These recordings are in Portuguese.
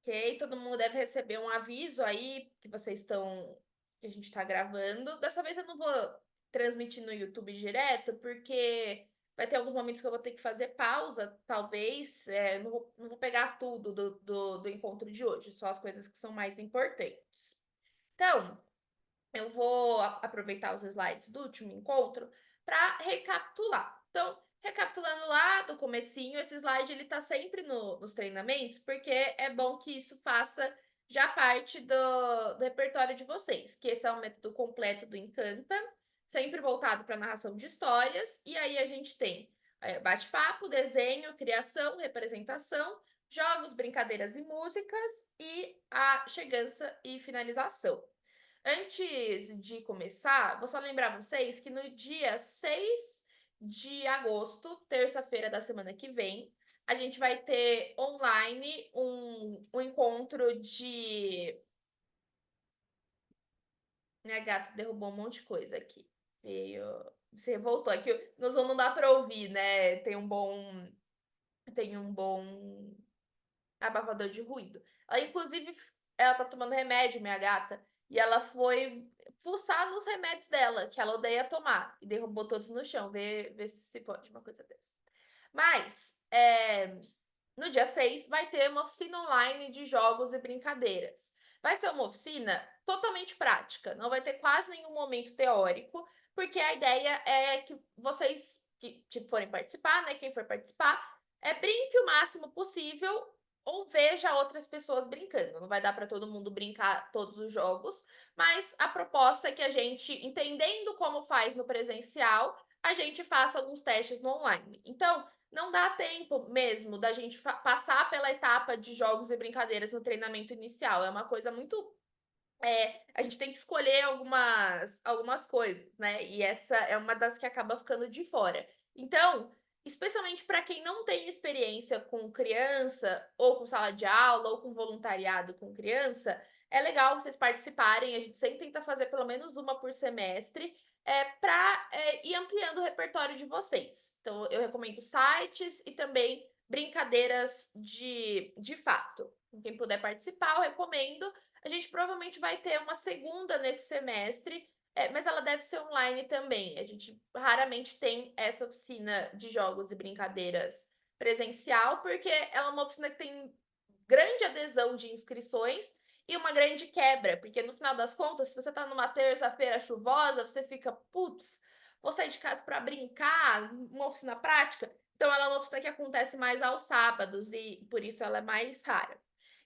Ok, todo mundo deve receber um aviso aí que que a gente está gravando. Dessa vez eu não vou transmitir no YouTube direto, porque vai ter alguns momentos que eu vou ter que fazer pausa, talvez. Não vou pegar tudo do encontro de hoje, só as coisas que são mais importantes. Então, eu vou aproveitar os slides do último encontro para recapitular. Então, recapitulando lá do comecinho, esse slide ele está sempre nos treinamentos, porque é bom que isso faça já parte do repertório de vocês, que esse é o método completo do Encanta, sempre voltado para narração de histórias, e aí a gente tem bate-papo, desenho, criação, representação, jogos, brincadeiras e músicas, e a chegança e finalização. Antes de começar, vou só lembrar vocês que no dia 6 de agosto, terça-feira da semana que vem, a gente vai ter online um encontro de. Minha gata derrubou um monte de coisa aqui. Veio. Você voltou aqui. No Zoom não dá para ouvir, né? Tem um bom abafador de ruído. Inclusive, ela tá tomando remédio, minha gata, e ela foi fuçar nos remédios dela, que ela odeia tomar, e derrubou todos no chão. Vê se pode uma coisa dessa. Mas, no dia 6 vai ter uma oficina online de jogos e brincadeiras. Vai ser uma oficina totalmente prática, não vai ter quase nenhum momento teórico, porque a ideia é que vocês que forem participar, né, quem for participar, brinque o máximo possível ou veja outras pessoas brincando. Não vai dar para todo mundo brincar todos os jogos, mas a proposta é que a gente, entendendo como faz no presencial, a gente faça alguns testes no online. Então, não dá tempo mesmo da gente passar pela etapa de jogos e brincadeiras no treinamento inicial. É uma coisa muito. A gente tem que escolher algumas coisas, né? E essa é uma das que acaba ficando de fora. Então, especialmente para quem não tem experiência com criança, ou com sala de aula, ou com voluntariado com criança, é legal vocês participarem. A gente sempre tenta fazer pelo menos uma por semestre, para ir ampliando o repertório de vocês. Então, eu recomendo sites e também brincadeiras de fato. Quem puder participar, eu recomendo. A gente provavelmente vai ter uma segunda nesse semestre, mas ela deve ser online também. A gente raramente tem essa oficina de jogos e brincadeiras presencial, porque ela é uma oficina que tem grande adesão de inscrições e uma grande quebra, porque no final das contas, se você está numa terça-feira chuvosa, você fica, putz, vou sair de casa para brincar, uma oficina prática. Então, ela é uma oficina que acontece mais aos sábados e por isso ela é mais rara.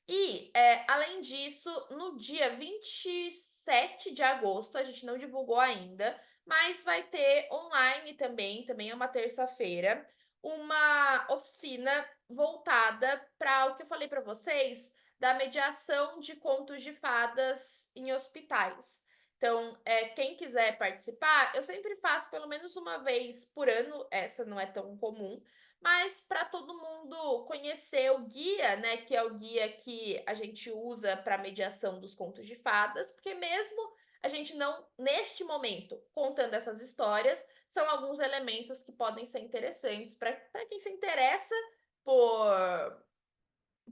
E, além disso, no dia 27 de agosto, a gente não divulgou ainda, mas vai ter online também é uma terça-feira, uma oficina voltada para o que eu falei para vocês da mediação de contos de fadas em hospitais. Então, quem quiser participar, eu sempre faço pelo menos uma vez por ano, essa não é tão comum, mas para todo mundo conhecer o guia, né, que é o guia que a gente usa para mediação dos contos de fadas, porque mesmo a gente não, neste momento, contando essas histórias, são alguns elementos que podem ser interessantes para quem se interessa por,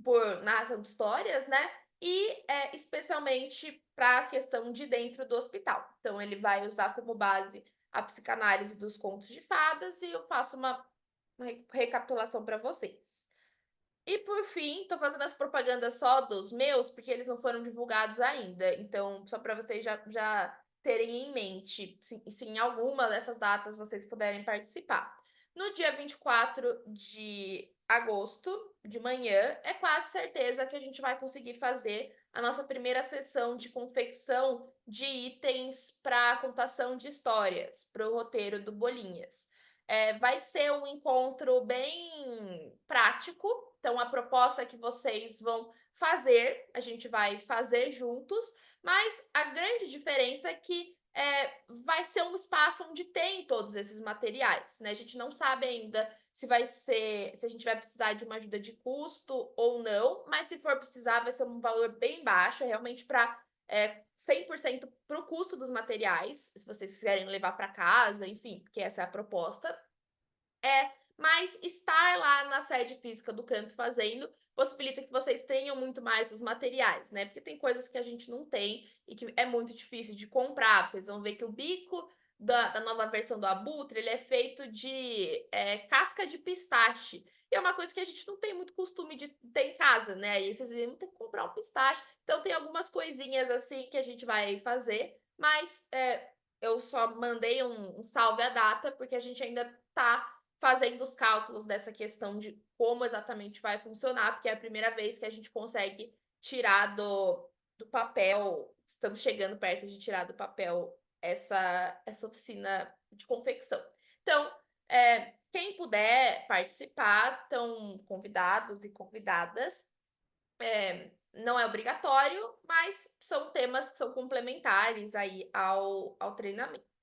por narração de histórias, né? E especialmente para a questão de dentro do hospital. Então, ele vai usar como base a psicanálise dos contos de fadas e eu faço uma recapitulação para vocês. E por fim, estou fazendo as propagandas só dos meus, porque eles não foram divulgados ainda. Então, só para vocês já terem em mente, se em alguma dessas datas vocês puderem participar. No dia 24 de agosto, de manhã, é quase certeza que a gente vai conseguir fazer a nossa primeira sessão de confecção de itens para contação de histórias, para o roteiro do Bolinhas. Vai ser um encontro bem prático, então a proposta é que vocês vão fazer, a gente vai fazer juntos, mas a grande diferença é que vai ser um espaço onde tem todos esses materiais, né? A gente não sabe ainda se a gente vai precisar de uma ajuda de custo ou não, mas se for precisar, vai ser um valor bem baixo, realmente para 100% para o custo dos materiais, se vocês quiserem levar para casa, enfim, porque essa é a proposta. mas estar lá na sede física do canto fazendo possibilita que vocês tenham muito mais os materiais, né? Porque tem coisas que a gente não tem e que é muito difícil de comprar. Vocês vão ver que o bico da nova versão do Abutre, ele é feito de casca de pistache. E é uma coisa que a gente não tem muito costume de ter em casa, né? E vocês vão ter que comprar um pistache. Então tem algumas coisinhas assim que a gente vai fazer, mas eu só mandei um salve à data, porque a gente ainda está fazendo os cálculos dessa questão de como exatamente vai funcionar, porque é a primeira vez que a gente consegue tirar do papel, estamos chegando perto de tirar do papel essa oficina de confecção. Então, quem puder participar, estão convidados e convidadas. Não é obrigatório, mas são temas que são complementares aí ao treinamento.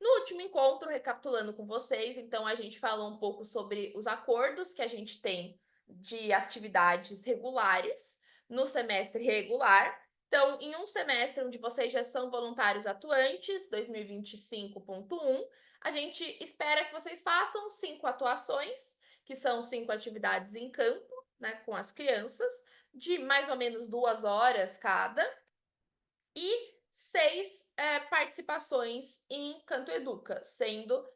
No último encontro, recapitulando com vocês, então a gente falou um pouco sobre os acordos que a gente tem de atividades regulares no semestre regular. Então, em um semestre onde vocês já são voluntários atuantes, 2025.1, a gente espera que vocês façam 5 atuações, que são 5 atividades em campo, né, com as crianças, de mais ou menos 2 horas cada, e 6 participações em Canto Educa, sendo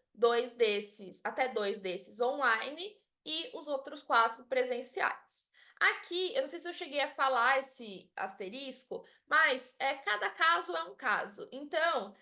até dois desses online e os outros 4 presenciais. Aqui, eu não sei se eu cheguei a falar esse asterisco, mas cada caso é um caso. Então,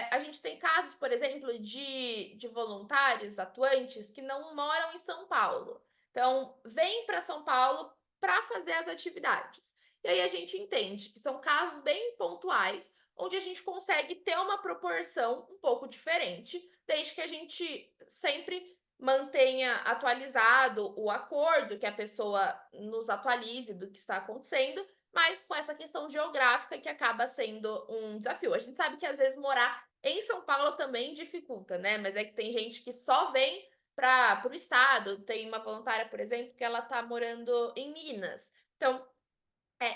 a gente tem casos, por exemplo, de voluntários atuantes que não moram em São Paulo. Então, vêm para São Paulo para fazer as atividades. E aí a gente entende que são casos bem pontuais, onde a gente consegue ter uma proporção um pouco diferente, desde que a gente sempre mantenha atualizado o acordo, que a pessoa nos atualize do que está acontecendo, mas com essa questão geográfica que acaba sendo um desafio. A gente sabe que às vezes morar em São Paulo também dificulta, né? Mas é que tem gente que só vem para o estado. Tem uma voluntária, por exemplo, que ela está morando em Minas. Então,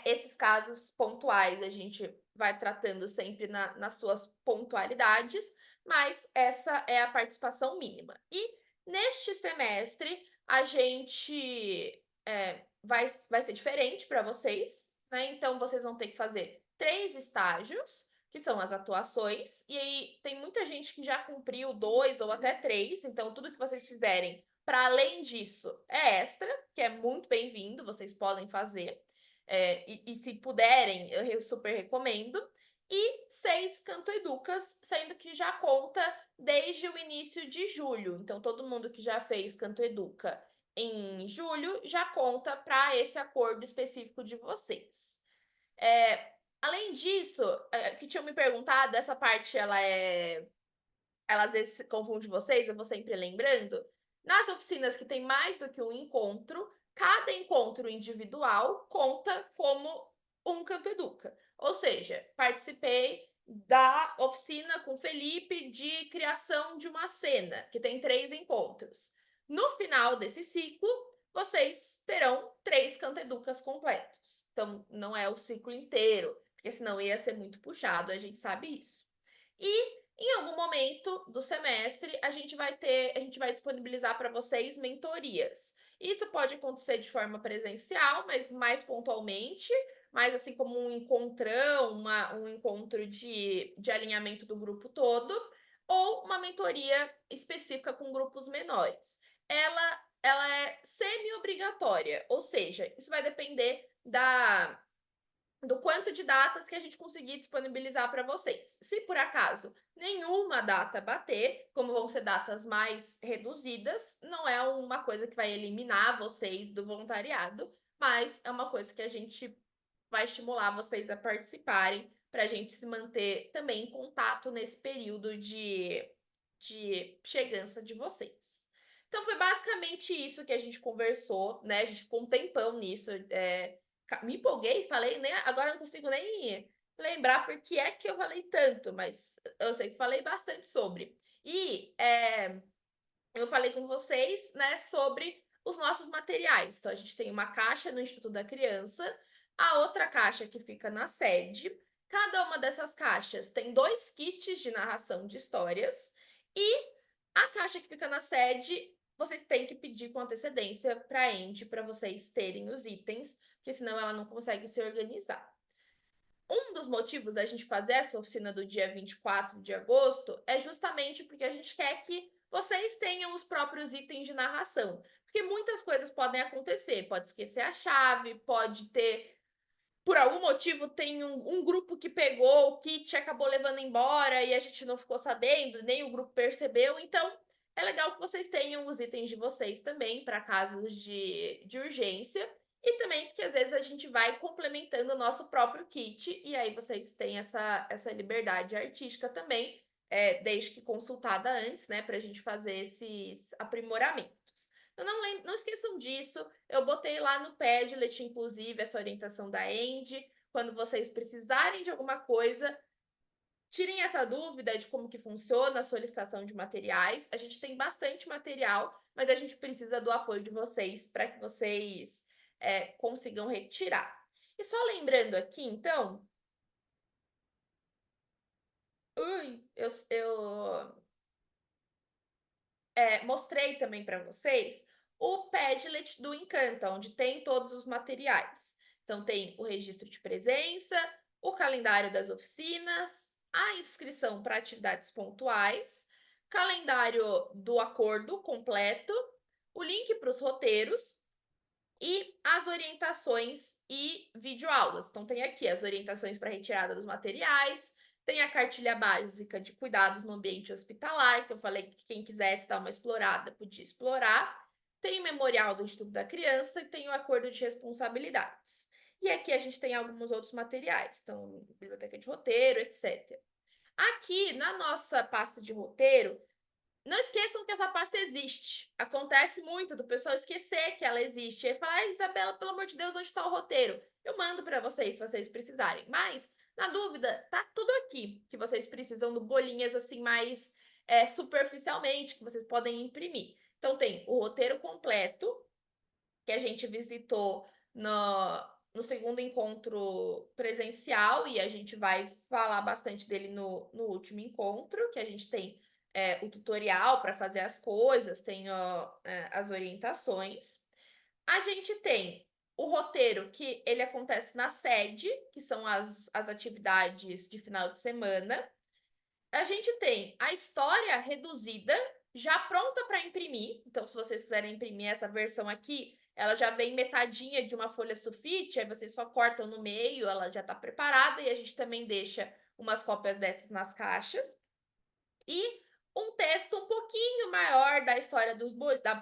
esses casos pontuais a gente vai tratando sempre nas suas pontualidades, mas essa é a participação mínima. E neste semestre a gente vai ser diferente para vocês, né? Então vocês vão ter que fazer 3 estágios, que são as atuações, e aí tem muita gente que já cumpriu 2 ou até 3, então tudo que vocês fizerem para além disso é extra, que é muito bem-vindo, vocês podem fazer. E se puderem, eu super recomendo. E 6 Canto Educas, sendo que já conta desde o início de julho. Então, todo mundo que já fez Canto Educa em julho já conta para esse acordo específico de vocês. Além disso, que tinham me perguntado, essa parte ela às vezes confunde vocês, eu vou sempre lembrando. Nas oficinas que tem mais do que um encontro, cada encontro individual conta como um Canto Educa. Ou seja, participei da oficina com o Felipe de criação de uma cena, que tem 3 encontros. No final desse ciclo, vocês terão 3 Canto Educas completos. Então, não é o ciclo inteiro, porque senão ia ser muito puxado, a gente sabe isso. E em algum momento do semestre, a gente vai disponibilizar para vocês mentorias. Isso pode acontecer de forma presencial, mas mais pontualmente, mais assim como um encontrão, um encontro de alinhamento do grupo todo, ou uma mentoria específica com grupos menores. Ela é semi-obrigatória, ou seja, isso vai depender do quanto de datas que a gente conseguir disponibilizar para vocês. Se por acaso nenhuma data bater, como vão ser datas mais reduzidas, não é uma coisa que vai eliminar vocês do voluntariado, mas é uma coisa que a gente vai estimular vocês a participarem para a gente se manter também em contato nesse período de chegança de vocês. Então foi basicamente isso que a gente conversou, né? A gente ficou um tempão nisso. Me empolguei, falei, né? Agora não consigo nem lembrar por que é que eu falei tanto, mas eu sei que falei bastante sobre. E eu falei com vocês, né, sobre os nossos materiais. Então, a gente tem uma caixa no Instituto da Criança, a outra caixa que fica na sede. Cada uma dessas caixas tem 2 kits de narração de histórias e a caixa que fica na sede vocês têm que pedir com antecedência para a Andy para vocês terem os itens, porque senão ela não consegue se organizar. Um dos motivos da gente fazer essa oficina do dia 24 de agosto é justamente porque a gente quer que vocês tenham os próprios itens de narração. Porque muitas coisas podem acontecer. Pode esquecer a chave, pode ter, por algum motivo, tem um grupo que pegou o kit e acabou levando embora e a gente não ficou sabendo, nem o grupo percebeu. Então, é legal que vocês tenham os itens de vocês também para casos de urgência. E também porque às vezes a gente vai complementando o nosso próprio kit e aí vocês têm essa liberdade artística também, desde que consultada antes, né, para a gente fazer esses aprimoramentos. Eu não esqueçam disso. Eu botei lá no Padlet, inclusive, essa orientação da Andy. Quando vocês precisarem de alguma coisa, tirem essa dúvida de como que funciona a solicitação de materiais. A gente tem bastante material, mas a gente precisa do apoio de vocês para que vocês consigam retirar. E só lembrando aqui, então, eu mostrei também para vocês o Padlet do Encanta, onde tem todos os materiais. Então, tem o registro de presença, o calendário das oficinas, a inscrição para atividades pontuais, calendário do acordo completo, o link para os roteiros e as orientações e videoaulas. Então, tem aqui as orientações para retirada dos materiais, tem a cartilha básica de cuidados no ambiente hospitalar, que eu falei que quem quisesse dar uma explorada podia explorar. Tem o memorial do Instituto da Criança e tem o acordo de responsabilidades. E aqui a gente tem alguns outros materiais, então, biblioteca de roteiro, etc. Aqui, na nossa pasta de roteiro, não esqueçam que essa pasta existe. Acontece muito do pessoal esquecer que ela existe. E falar, Isabela, pelo amor de Deus, onde está o roteiro? Eu mando para vocês, se vocês precisarem. Mas, na dúvida, tá tudo aqui que vocês precisam do bolinhas assim mais superficialmente, que vocês podem imprimir. Então, tem o roteiro completo, que a gente visitou no segundo encontro presencial, e a gente vai falar bastante dele no último encontro, que a gente tem o tutorial para fazer as coisas, tem as orientações. A gente tem o roteiro, que ele acontece na sede, que são as atividades de final de semana. A gente tem a história reduzida, já pronta para imprimir. Então, se vocês quiserem imprimir essa versão aqui, ela já vem metadinha de uma folha sulfite, aí vocês só cortam no meio, ela já está preparada, e a gente também deixa umas cópias dessas nas caixas. E um texto um pouquinho maior da história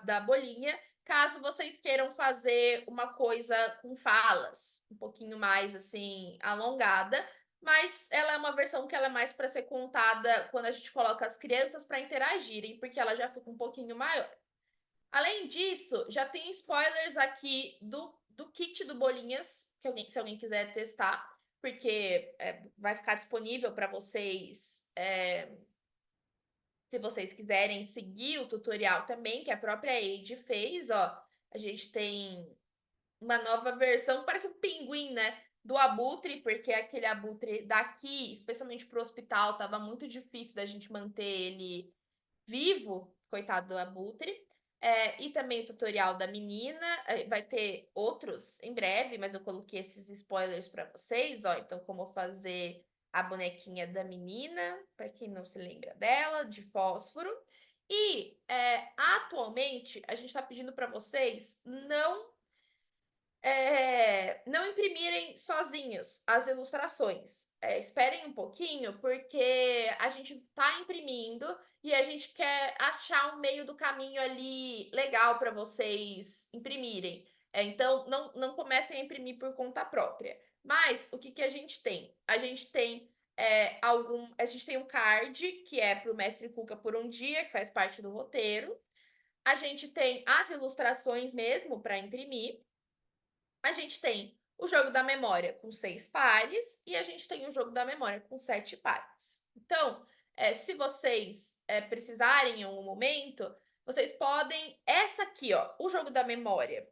da bolinha, caso vocês queiram fazer uma coisa com falas, um pouquinho mais assim alongada, mas ela é uma versão que ela é mais para ser contada quando a gente coloca as crianças para interagirem, porque ela já fica um pouquinho maior. Além disso, já tem spoilers aqui do kit do Bolinhas, que se alguém quiser testar, porque vai ficar disponível para vocês se vocês quiserem seguir o tutorial também, que a própria Eide fez, ó. A gente tem uma nova versão, parece um pinguim, né? Do abutre, porque aquele abutre daqui, especialmente para o hospital, tava muito difícil da gente manter ele vivo, coitado do abutre. E também o tutorial da menina, vai ter outros em breve, mas eu coloquei esses spoilers para vocês, ó. Então, como fazer a bonequinha da menina, para quem não se lembra dela, de fósforo. E atualmente a gente está pedindo para vocês não imprimirem sozinhos as ilustrações. Esperem um pouquinho, porque a gente está imprimindo e a gente quer achar um meio do caminho ali legal para vocês imprimirem. Então, não comecem a imprimir por conta própria. Mas, o que a gente tem? A gente tem a gente tem um card, que é para o Mestre Cuca por um dia, que faz parte do roteiro. A gente tem as ilustrações mesmo para imprimir. A gente tem o jogo da memória com 6 pares e a gente tem o jogo da memória com 7 pares. Então, se vocês precisarem em algum momento, vocês podem... Essa aqui, ó, o jogo da memória,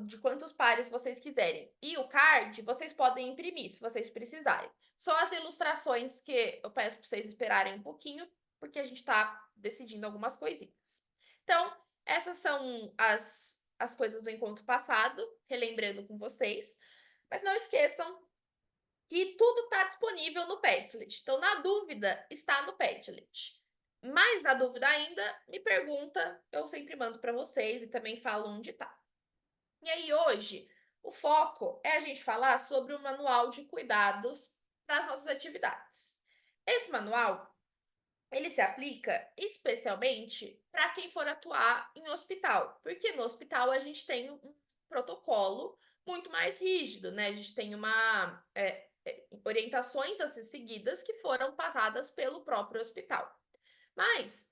de quantos pares vocês quiserem. E o card, vocês podem imprimir, se vocês precisarem. Só as ilustrações que eu peço para vocês esperarem um pouquinho, porque a gente está decidindo algumas coisinhas. Então, essas são as coisas do encontro passado, relembrando com vocês. Mas não esqueçam que tudo está disponível no Padlet. Então, na dúvida, está no Padlet. Mas na dúvida ainda, me pergunta, eu sempre mando para vocês e também falo onde está. E aí, hoje, o foco é a gente falar sobre o manual de cuidados para as nossas atividades. Esse manual, ele se aplica especialmente para quem for atuar em hospital, porque no hospital a gente tem um protocolo muito mais rígido, né? A gente tem orientações a ser seguidas que foram passadas pelo próprio hospital. Mas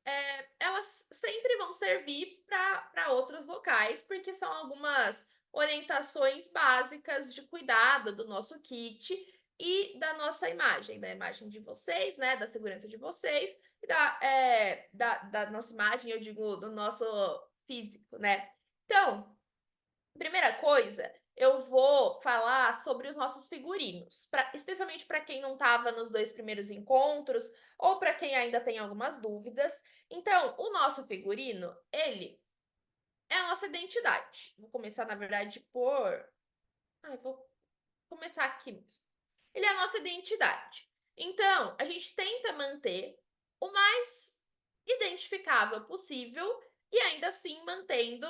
elas sempre vão servir para outros locais, porque são algumas orientações básicas de cuidado do nosso kit e da nossa imagem, da imagem de vocês, né, da segurança de vocês e da nossa imagem, eu digo, do nosso físico, né? Então, primeira coisa, eu vou falar sobre os nossos figurinos, especialmente para quem não estava nos 2 primeiros encontros ou para quem ainda tem algumas dúvidas. Então, o nosso figurino, ele é a nossa identidade. Vou começar, na verdade, vou começar aqui mesmo. Ele é a nossa identidade. Então, a gente tenta manter o mais identificável possível e ainda assim mantendo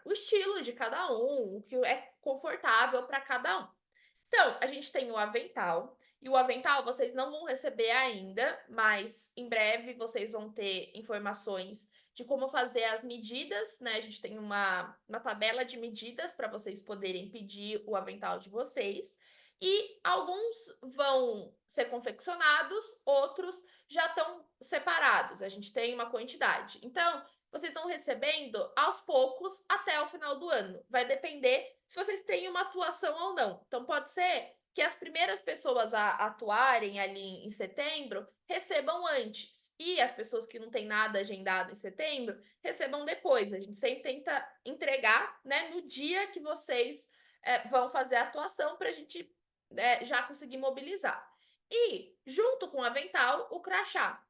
o estilo de cada um, o que é confortável para cada um. Então, a gente tem o avental, e o avental vocês não vão receber ainda, mas em breve vocês vão ter informações de como fazer as medidas, né? A gente tem uma tabela de medidas para vocês poderem pedir o avental de vocês. E alguns vão ser confeccionados, outros já estão separados. A gente tem uma quantidade. Então, vocês vão recebendo aos poucos até o final do ano. Vai depender se vocês têm uma atuação ou não. Então, pode ser que as primeiras pessoas a atuarem ali em setembro recebam antes. E as pessoas que não têm nada agendado em setembro recebam depois. A gente sempre tenta entregar, né, no dia que vocês vão fazer a atuação para a gente já conseguir mobilizar. E, junto com o avental, o crachá.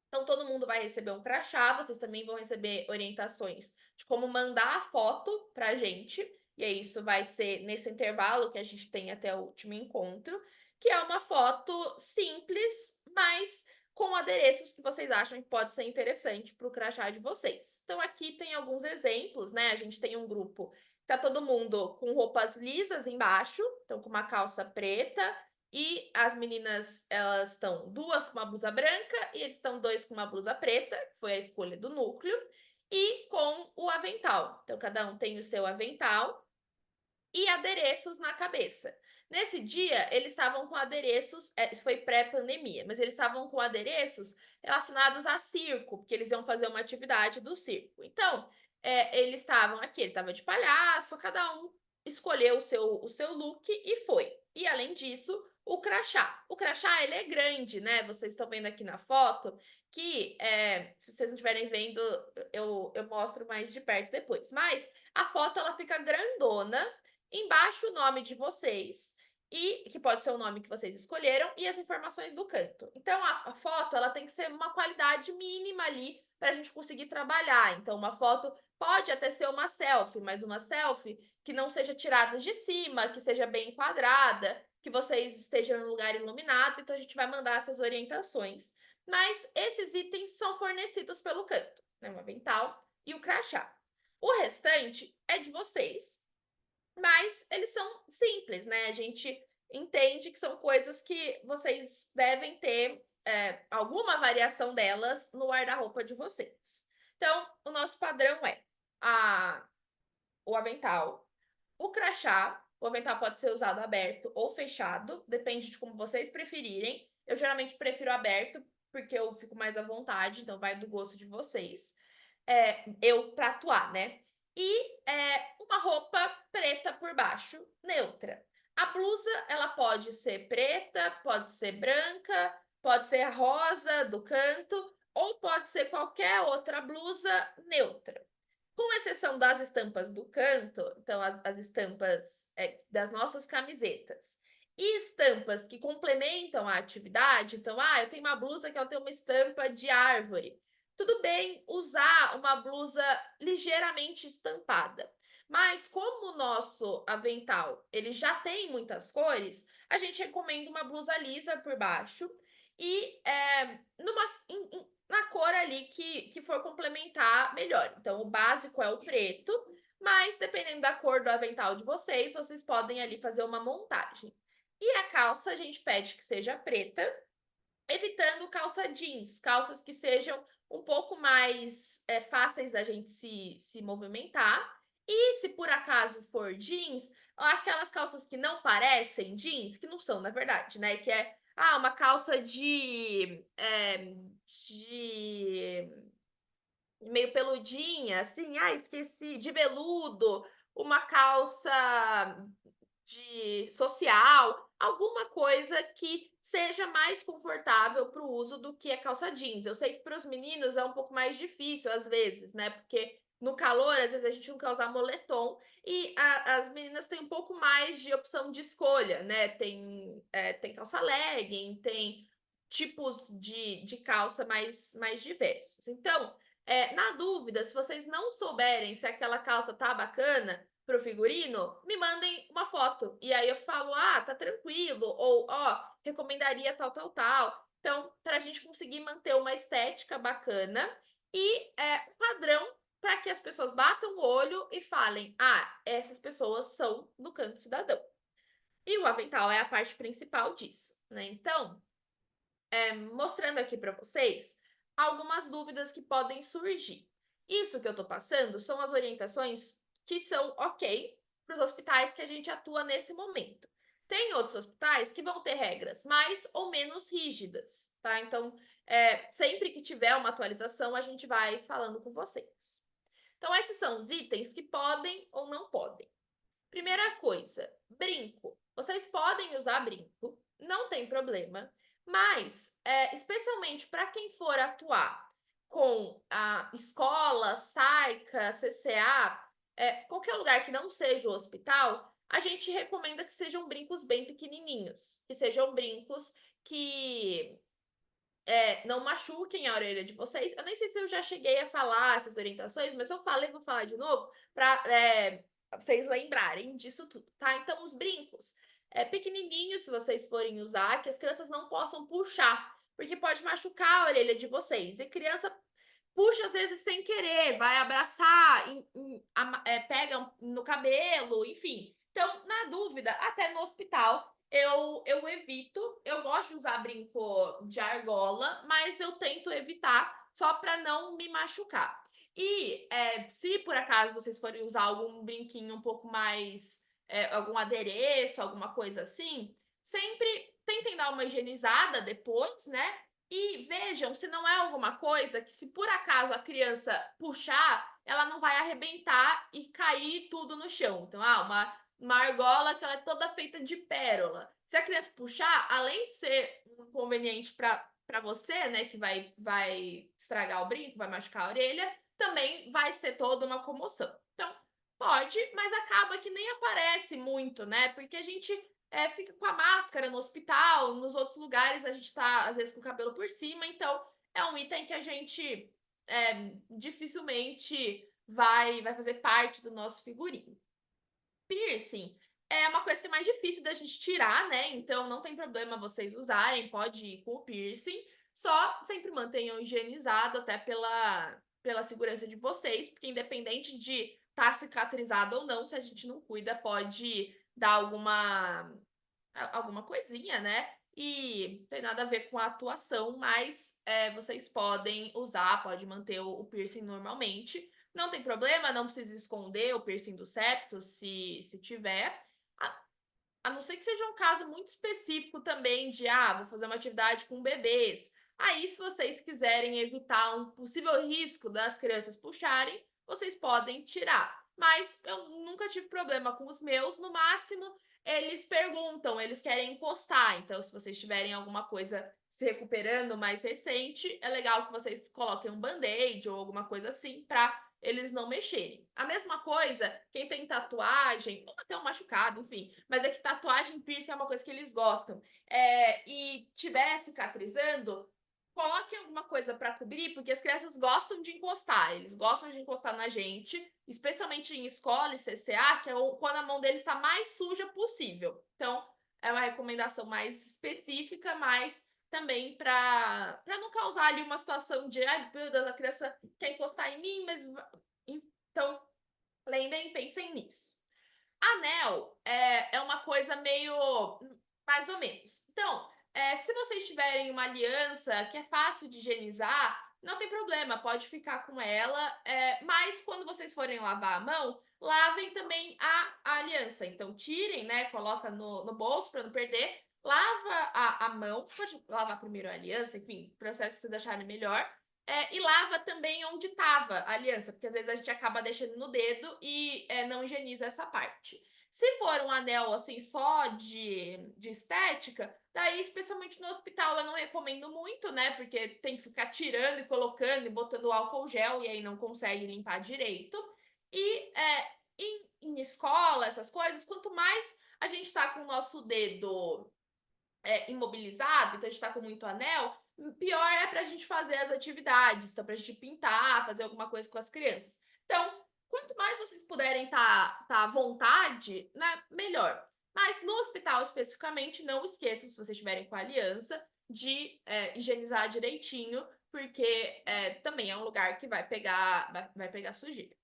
Então, todo mundo vai receber um crachá, vocês também vão receber orientações de como mandar a foto para a gente. E aí, isso vai ser nesse intervalo que a gente tem até o último encontro, que é uma foto simples, mas com adereços que vocês acham que pode ser interessante para o crachá de vocês. Então, aqui tem alguns exemplos, né? A gente tem um grupo que tá todo mundo com roupas lisas embaixo, então com uma calça preta, e as meninas, elas estão duas com uma blusa branca e eles estão dois com uma blusa preta, que foi a escolha do núcleo, e com o avental. Então, cada um tem o seu avental e adereços na cabeça. Nesse dia, eles estavam com adereços, isso foi pré-pandemia, mas eles estavam com adereços relacionados a circo, porque eles iam fazer uma atividade do circo. Então, eles estavam aqui, ele estava de palhaço, cada um escolheu o seu look e foi. E além disso, o crachá. O crachá, ele é grande, né? Vocês estão vendo aqui na foto que, se vocês não estiverem vendo, eu mostro mais de perto depois. Mas a foto, ela fica grandona, embaixo o nome de vocês, e que pode ser o nome que vocês escolheram, e as informações do canto. Então, a foto, ela tem que ser uma qualidade mínima ali para a gente conseguir trabalhar. Então, uma foto pode até ser uma selfie, mas uma selfie que não seja tirada de cima, que seja bem enquadrada, que vocês estejam em um lugar iluminado. Então, a gente vai mandar essas orientações. Mas esses itens são fornecidos pelo canto, né? O avental e o crachá. O restante é de vocês, mas eles são simples, né? A gente entende que são coisas que vocês devem ter alguma variação delas no guarda-roupa de vocês. Então, o nosso padrão é o avental, o crachá. O avental pode ser usado aberto ou fechado, depende de como vocês preferirem. Eu geralmente prefiro aberto, porque eu fico mais à vontade, então vai do gosto de vocês. Eu para atuar, né? E uma roupa preta por baixo, neutra. A blusa, ela pode ser preta, pode ser branca, pode ser rosa do canto, ou pode ser qualquer outra blusa neutra. Com exceção das estampas do canto, então as estampas das nossas camisetas E estampas que complementam a atividade, então, eu tenho uma blusa que ela tem uma estampa de árvore. Tudo bem usar uma blusa ligeiramente estampada. Mas como o nosso avental, ele já tem muitas cores, a gente recomenda uma blusa lisa por baixo e na cor ali que for complementar melhor. Então, o básico é o preto, mas dependendo da cor do avental de vocês, vocês podem ali fazer uma montagem. E a calça a gente pede que seja preta, evitando calça jeans, calças que sejam um pouco mais fáceis da gente se movimentar. E se por acaso for jeans, aquelas calças que não parecem jeans, que não são, na verdade, né? Que é uma calça de meio peludinha, assim, esqueci, de veludo, uma calça de social, alguma coisa que seja mais confortável para o uso do que a calça jeans. Eu sei que para os meninos é um pouco mais difícil às vezes, né? Porque no calor, às vezes a gente não quer usar moletom e as meninas têm um pouco mais de opção de escolha, né? Tem calça legging, tem tipos de calça mais diversos. Então, na dúvida, se vocês não souberem se aquela calça tá bacana pro figurino, me mandem uma foto. E aí eu falo, tá tranquilo, ou recomendaria tal, tal, tal. Então, para a gente conseguir manter uma estética bacana e um padrão para que as pessoas batam o olho e falem, essas pessoas são do Canto Cidadão. E o avental é a parte principal disso, né? Então, mostrando aqui para vocês algumas dúvidas que podem surgir. Isso que eu estou passando são as orientações que são ok para os hospitais que a gente atua nesse momento. Tem outros hospitais que vão ter regras mais ou menos rígidas, tá? Então, sempre que tiver uma atualização, a gente vai falando com vocês. Então, esses são os itens que podem ou não podem. Primeira coisa, brinco. Vocês podem usar brinco, não tem problema, mas especialmente para quem for atuar com a escola, SAICA, CCA, qualquer lugar que não seja o hospital, a gente recomenda que sejam brincos bem pequenininhos, que sejam brincos que não machuquem a orelha de vocês. Eu nem sei se eu já cheguei a falar essas orientações, mas eu falei, vou falar de novo, para vocês lembrarem disso tudo, tá? Então, os brincos pequenininhos, se vocês forem usar, que as crianças não possam puxar, porque pode machucar a orelha de vocês. E criança puxa às vezes sem querer, vai abraçar, pega no cabelo, enfim. Então, na dúvida, até no hospital, eu evito. Eu gosto de usar brinco de argola, mas eu tento evitar só para não me machucar. E se por acaso vocês forem usar algum brinquinho um pouco mais, algum adereço, alguma coisa assim, sempre tentem dar uma higienizada depois, né? E vejam se não é alguma coisa que, se por acaso a criança puxar, ela não vai arrebentar e cair tudo no chão. Então, uma argola que ela é toda feita de pérola. Se a criança puxar, além de ser um inconveniente para você, né, que vai estragar o brinco, vai machucar a orelha, também vai ser toda uma comoção. Então, pode, mas acaba que nem aparece muito, né? Porque a gente fica com a máscara no hospital, nos outros lugares a gente tá, às vezes, com o cabelo por cima, então é um item que a gente dificilmente vai fazer parte do nosso figurino. Piercing é uma coisa que é mais difícil da gente tirar, né? Então não tem problema vocês usarem, pode ir com o piercing, só sempre mantenham higienizado, até pela segurança de vocês, porque independente de estar tá cicatrizado ou não, se a gente não cuida, pode dar alguma coisinha, né? E não tem nada a ver com a atuação, mas vocês podem usar, pode manter o piercing normalmente. Não tem problema, não precisa esconder o piercing do septo, se tiver. A não ser que seja um caso muito específico também de, vou fazer uma atividade com bebês. Aí, se vocês quiserem evitar um possível risco das crianças puxarem, vocês podem tirar. Mas eu nunca tive problema com os meus. No máximo, eles perguntam, eles querem encostar. Então, se vocês tiverem alguma coisa se recuperando mais recente, é legal que vocês coloquem um band-aid ou alguma coisa assim para eles não mexerem. A mesma coisa, quem tem tatuagem, ou até um machucado, enfim, mas é que tatuagem, piercing é uma coisa que eles gostam. E tiver cicatrizando, coloquem alguma coisa para cobrir, porque as crianças gostam de encostar, eles gostam de encostar na gente, especialmente em escola e CCA, que é quando a mão deles está mais suja possível. Então, é uma recomendação mais específica, mas também para não causar ali uma situação de, ai, meu Deus, a criança quer encostar em mim, mas. Então, lembrem, pensem nisso. Anel é uma coisa meio mais ou menos. Então, se vocês tiverem uma aliança que é fácil de higienizar, não tem problema, pode ficar com ela. Mas quando vocês forem lavar a mão, lavem também a aliança. Então, tirem, né? Coloca no bolso para não perder. Lava a mão, pode lavar primeiro a aliança, enfim, processo que vocês acharem melhor. E lava também onde estava a aliança, porque às vezes a gente acaba deixando no dedo e não higieniza essa parte. Se for um anel assim só de estética, daí especialmente no hospital eu não recomendo muito, né? Porque tem que ficar tirando e colocando e botando álcool gel e aí não consegue limpar direito. E em escola, essas coisas, quanto mais a gente está com o nosso dedo imobilizado, então a gente está com muito anel, pior é para a gente fazer as atividades, então para a gente pintar, fazer alguma coisa com as crianças. Então, quanto mais vocês puderem estar à vontade, né, melhor. Mas no hospital especificamente, não esqueçam, se vocês estiverem com a aliança, de higienizar direitinho, porque também é um lugar que vai pegar sujeira.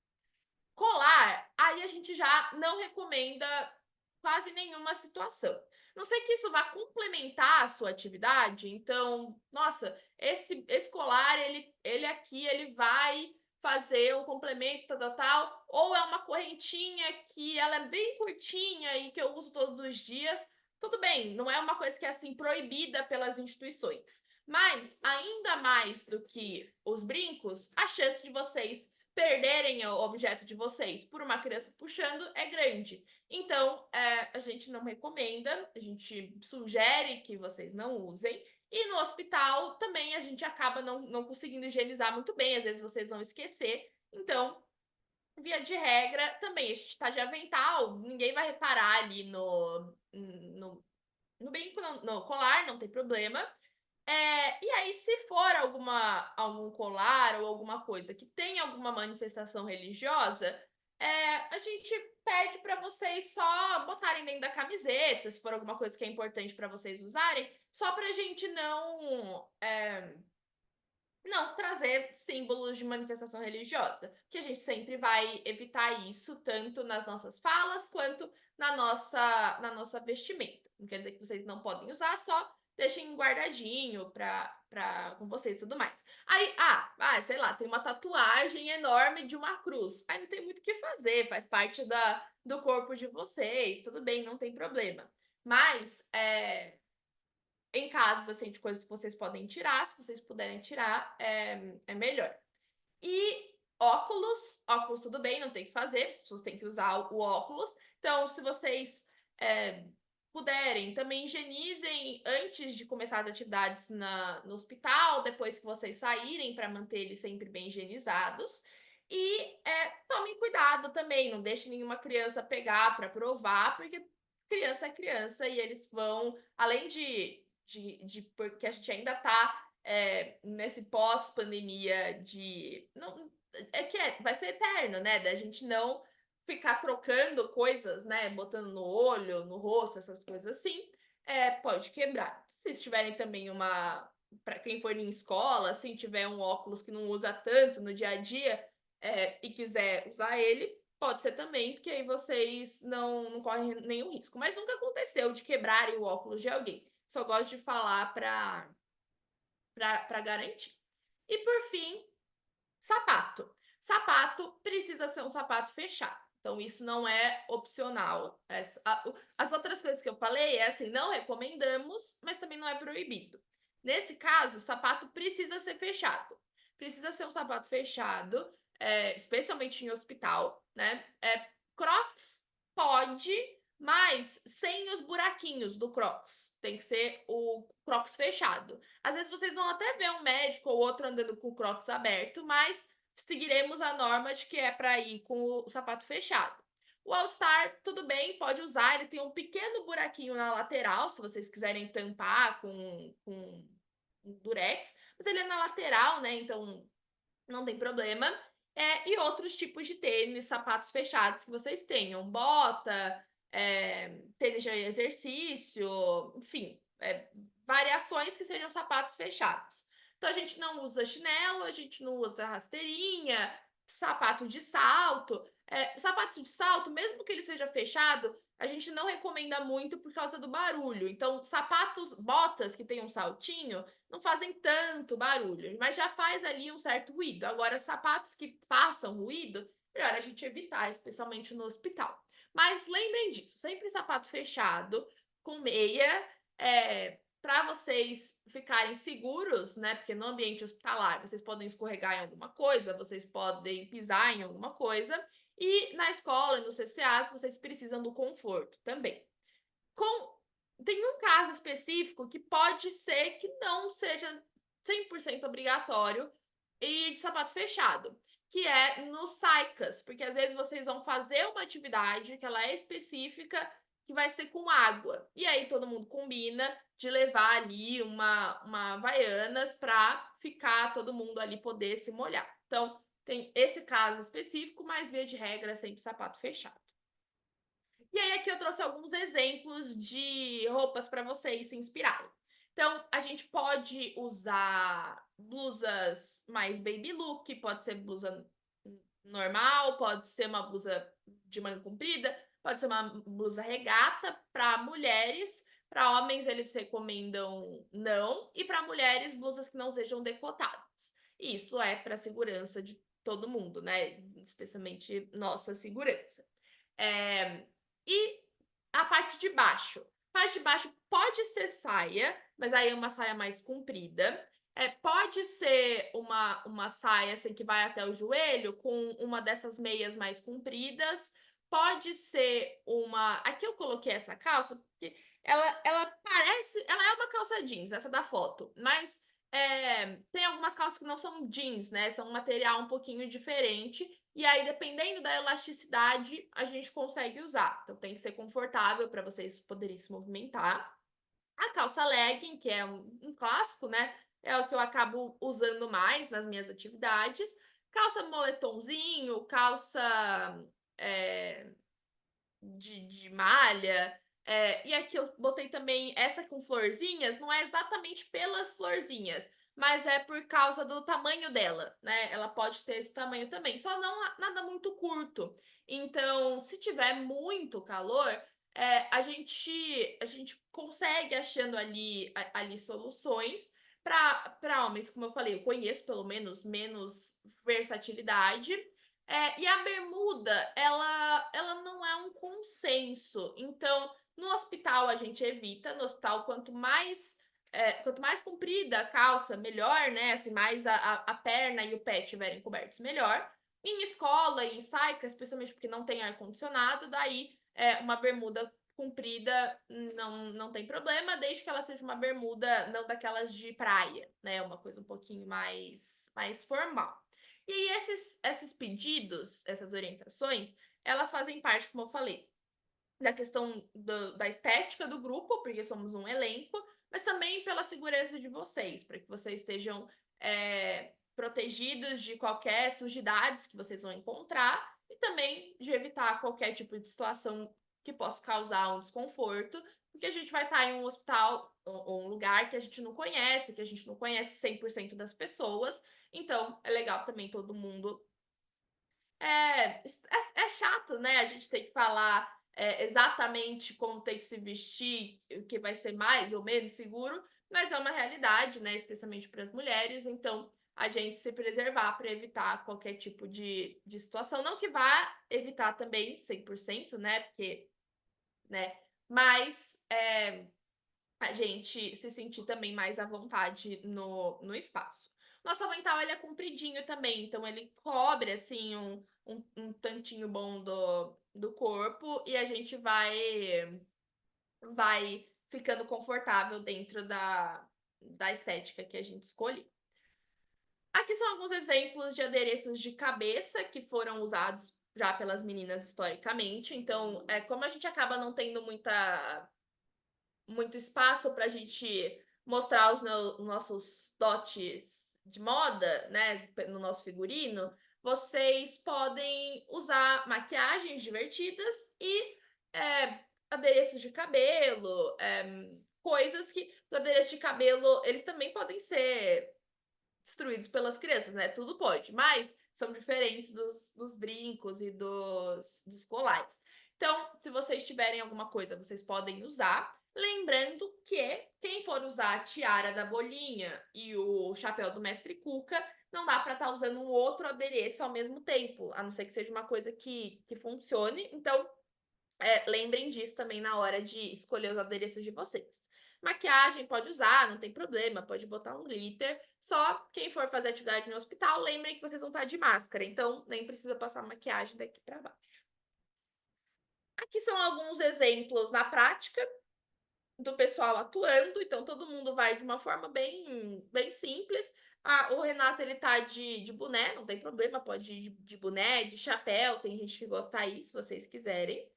Colar, aí a gente já não recomenda quase nenhuma situação. Não sei que isso vá complementar a sua atividade, então, nossa, esse colar, ele aqui, ele vai fazer um complemento, tal, ou é uma correntinha que ela é bem curtinha e que eu uso todos os dias, tudo bem, não é uma coisa que é assim proibida pelas instituições. Mas, ainda mais do que os brincos, a chance de vocês perderem o objeto de vocês por uma criança puxando é grande. Então, a gente não recomenda, a gente sugere que vocês não usem. E no hospital também a gente acaba não conseguindo higienizar muito bem, às vezes vocês vão esquecer. Então, via de regra, também a gente está de avental, ninguém vai reparar ali no brinco, no colar, não tem problema. E aí, se for algum colar ou alguma coisa que tem alguma manifestação religiosa, a gente pede para vocês só botarem dentro da camiseta, se for alguma coisa que é importante para vocês usarem, só para a gente não trazer símbolos de manifestação religiosa, que a gente sempre vai evitar isso, tanto nas nossas falas quanto na nossa vestimenta. Não quer dizer que vocês não podem usar, só deixem guardadinho com vocês e tudo mais. Aí, sei lá, tem uma tatuagem enorme de uma cruz. Aí não tem muito o que fazer, faz parte do corpo de vocês, tudo bem, não tem problema. Mas, em casos assim de coisas que vocês podem tirar, se vocês puderem tirar, é melhor. E óculos tudo bem, não tem que fazer, as pessoas têm que usar o óculos. Então, se vocês puderem, também higienizem antes de começar as atividades no hospital, depois que vocês saírem, para manter eles sempre bem higienizados. E tomem cuidado também, não deixe nenhuma criança pegar para provar, porque criança é criança e eles vão, além porque a gente ainda está nesse pós-pandemia vai ser eterno, né? Da gente não ficar trocando coisas, né? Botando no olho, no rosto, essas coisas assim, pode quebrar. Se tiverem também para quem for em escola, assim, tiver um óculos que não usa tanto no dia a dia, e quiser usar ele, pode ser também, porque aí vocês não correm nenhum risco. Mas nunca aconteceu de quebrarem o óculos de alguém. Só gosto de falar para garantir. E por fim, sapato. Sapato precisa ser um sapato fechado. Então, isso não é opcional. As outras coisas que eu falei é assim, não recomendamos, mas também não é proibido. Nesse caso, o sapato precisa ser fechado. Precisa ser um sapato fechado, especialmente em hospital, né? Crocs pode, mas sem os buraquinhos do Crocs. Tem que ser o Crocs fechado. Às vezes vocês vão até ver um médico ou outro andando com o Crocs aberto, mas seguiremos a norma de que é para ir com o sapato fechado. O All Star, tudo bem, pode usar, ele tem um pequeno buraquinho na lateral, se vocês quiserem tampar com durex, mas ele é na lateral, né? Então não tem problema. E outros tipos de tênis, sapatos fechados que vocês tenham, bota, tênis de exercício, enfim, variações que sejam sapatos fechados. Então a gente não usa chinelo, a gente não usa rasteirinha, sapato de salto. Sapato de salto, mesmo que ele seja fechado, a gente não recomenda muito por causa do barulho. Então, sapatos, botas que tem um saltinho, não fazem tanto barulho, mas já faz ali um certo ruído. Agora, sapatos que façam ruído, melhor a gente evitar, especialmente no hospital. Mas lembrem disso, sempre sapato fechado, com meia, para vocês ficarem seguros, né? Porque no ambiente hospitalar vocês podem escorregar em alguma coisa, vocês podem pisar em alguma coisa, e na escola e nos CCAs vocês precisam do conforto também. Tem um caso específico que pode ser que não seja 100% obrigatório e de sapato fechado, que é no SAICAS, porque às vezes vocês vão fazer uma atividade que ela é específica, que vai ser com água. E aí todo mundo combina de levar ali uma Havaianas para ficar todo mundo ali poder se molhar. Então, tem esse caso específico, mas via de regra é sempre sapato fechado. E aí aqui eu trouxe alguns exemplos de roupas para vocês se inspirarem. Então, a gente pode usar blusas mais baby look, pode ser blusa normal, pode ser uma blusa de manga comprida, pode ser uma blusa regata para mulheres. Para homens, eles recomendam não, e para mulheres, blusas que não sejam decotadas. Isso é para segurança de todo mundo, né? Especialmente nossa segurança. E a parte de baixo. A parte de baixo pode ser saia, mas aí é uma saia mais comprida. Pode ser uma saia assim, que vai até o joelho, com uma dessas meias mais compridas. Pode ser uma. Aqui eu coloquei essa calça, porque ela parece. Ela é uma calça jeans, essa da foto, mas tem algumas calças que não são jeans, né? São um material um pouquinho diferente. E aí, dependendo da elasticidade, a gente consegue usar. Então, tem que ser confortável para vocês poderem se movimentar. A calça legging, que é um clássico, né? É o que eu acabo usando mais nas minhas atividades. Calça moletomzinho, calça é, de malha. E aqui eu botei também essa com florzinhas, não é exatamente pelas florzinhas, mas é por causa do tamanho dela, né? Ela pode ter esse tamanho também, só não nada muito curto. Então, se tiver muito calor, a gente consegue achando ali soluções para homens, como eu falei, eu conheço pelo menos menos versatilidade. E a bermuda, ela não é um consenso. Então, no hospital a gente evita. No hospital, quanto mais comprida a calça, melhor, né? Assim, mais a perna e o pé estiverem cobertos, melhor. Em escola e em saica, especialmente porque não tem ar-condicionado, daí uma bermuda comprida não tem problema, desde que ela seja uma bermuda não daquelas de praia, né? Uma coisa um pouquinho mais formal. E aí, esses pedidos, essas orientações, elas fazem parte, como eu falei, da questão da estética do grupo, porque somos um elenco, mas também pela segurança de vocês, para que vocês estejam protegidos de qualquer sujidades que vocês vão encontrar e também de evitar qualquer tipo de situação que possa causar um desconforto, porque a gente vai estar em um hospital ou um lugar que a gente não conhece, que a gente não conhece 100% das pessoas, então é legal também todo mundo é chato, né? A gente tem que falar exatamente como tem que se vestir, o que vai ser mais ou menos seguro, mas é uma realidade, né? Especialmente para as mulheres, então a gente se preservar para evitar qualquer tipo de situação. Não que vá evitar também 100%, né? Porque, né? Mas a gente se sentir também mais à vontade no espaço. Nosso avental, ele é compridinho também, então ele cobre, assim, um tantinho bom do corpo e a gente vai ficando confortável dentro da estética que a gente escolheu. Aqui são alguns exemplos de adereços de cabeça que foram usados já pelas meninas historicamente. Então, como a gente acaba não tendo muito espaço para a gente mostrar os nossos dotes de moda, né, no nosso figurino, vocês podem usar maquiagens divertidas e adereços de cabelo, coisas que... O adereço de cabelo, eles também podem ser destruídos pelas crianças, né? Tudo pode, mas são diferentes dos brincos e dos colares. Então, se vocês tiverem alguma coisa, vocês podem usar. Lembrando que quem for usar a tiara da bolinha e o chapéu do mestre Cuca, não dá para estar usando um outro adereço ao mesmo tempo, a não ser que seja uma coisa que funcione. Então, lembrem disso também na hora de escolher os adereços de vocês. Maquiagem pode usar, não tem problema, pode botar um glitter. Só quem for fazer atividade no hospital, lembrem que vocês vão estar de máscara, então nem precisa passar maquiagem daqui para baixo. Aqui são alguns exemplos na prática do pessoal atuando, então todo mundo vai de uma forma bem simples. O Renato, ele tá de boné, não tem problema, pode ir de boné, de chapéu, tem gente que gosta aí, se vocês quiserem.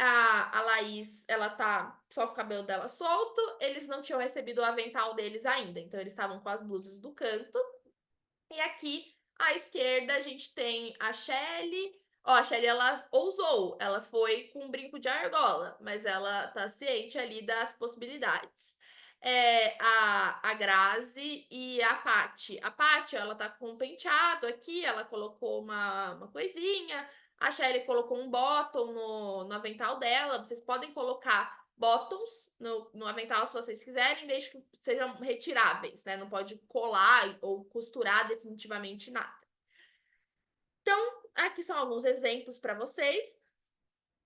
A Laís, ela tá só com o cabelo dela solto, eles não tinham recebido o avental deles ainda, então eles estavam com as blusas do canto. E aqui, à esquerda, a gente tem a Shelly. Ó, a Shelly, ela ousou, ela foi com um brinco de argola, mas ela tá ciente ali das possibilidades. A Grazi e a Paty. A Paty, ela tá com um penteado aqui, ela colocou uma coisinha. A Shelly colocou um bottom no avental dela. Vocês podem colocar bottoms no avental se vocês quiserem, desde que sejam retiráveis, né? Não pode colar ou costurar definitivamente nada. Então, aqui são alguns exemplos para vocês.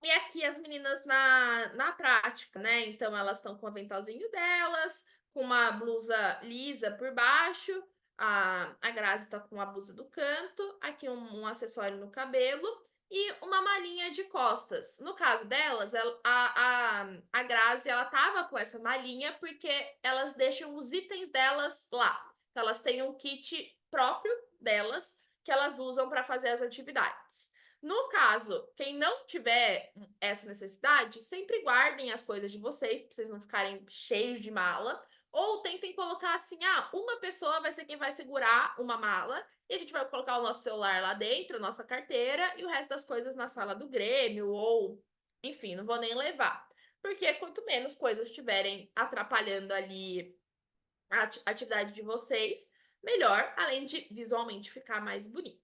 E aqui as meninas na prática, né? Então, elas estão com o aventalzinho delas, com uma blusa lisa por baixo. A Grazi tá com a blusa do canto. Aqui um acessório no cabelo e uma malinha de costas. No caso delas, a Grazi, ela tava com essa malinha porque elas deixam os itens delas lá. Então, elas têm um kit próprio delas que elas usam para fazer as atividades. No caso, quem não tiver essa necessidade, sempre guardem as coisas de vocês, para vocês não ficarem cheios de mala. Ou tentem colocar assim, uma pessoa vai ser quem vai segurar uma mala e a gente vai colocar o nosso celular lá dentro, a nossa carteira e o resto das coisas na sala do Grêmio ou, enfim, não vou nem levar. Porque quanto menos coisas estiverem atrapalhando ali a atividade de vocês, melhor, além de visualmente ficar mais bonito.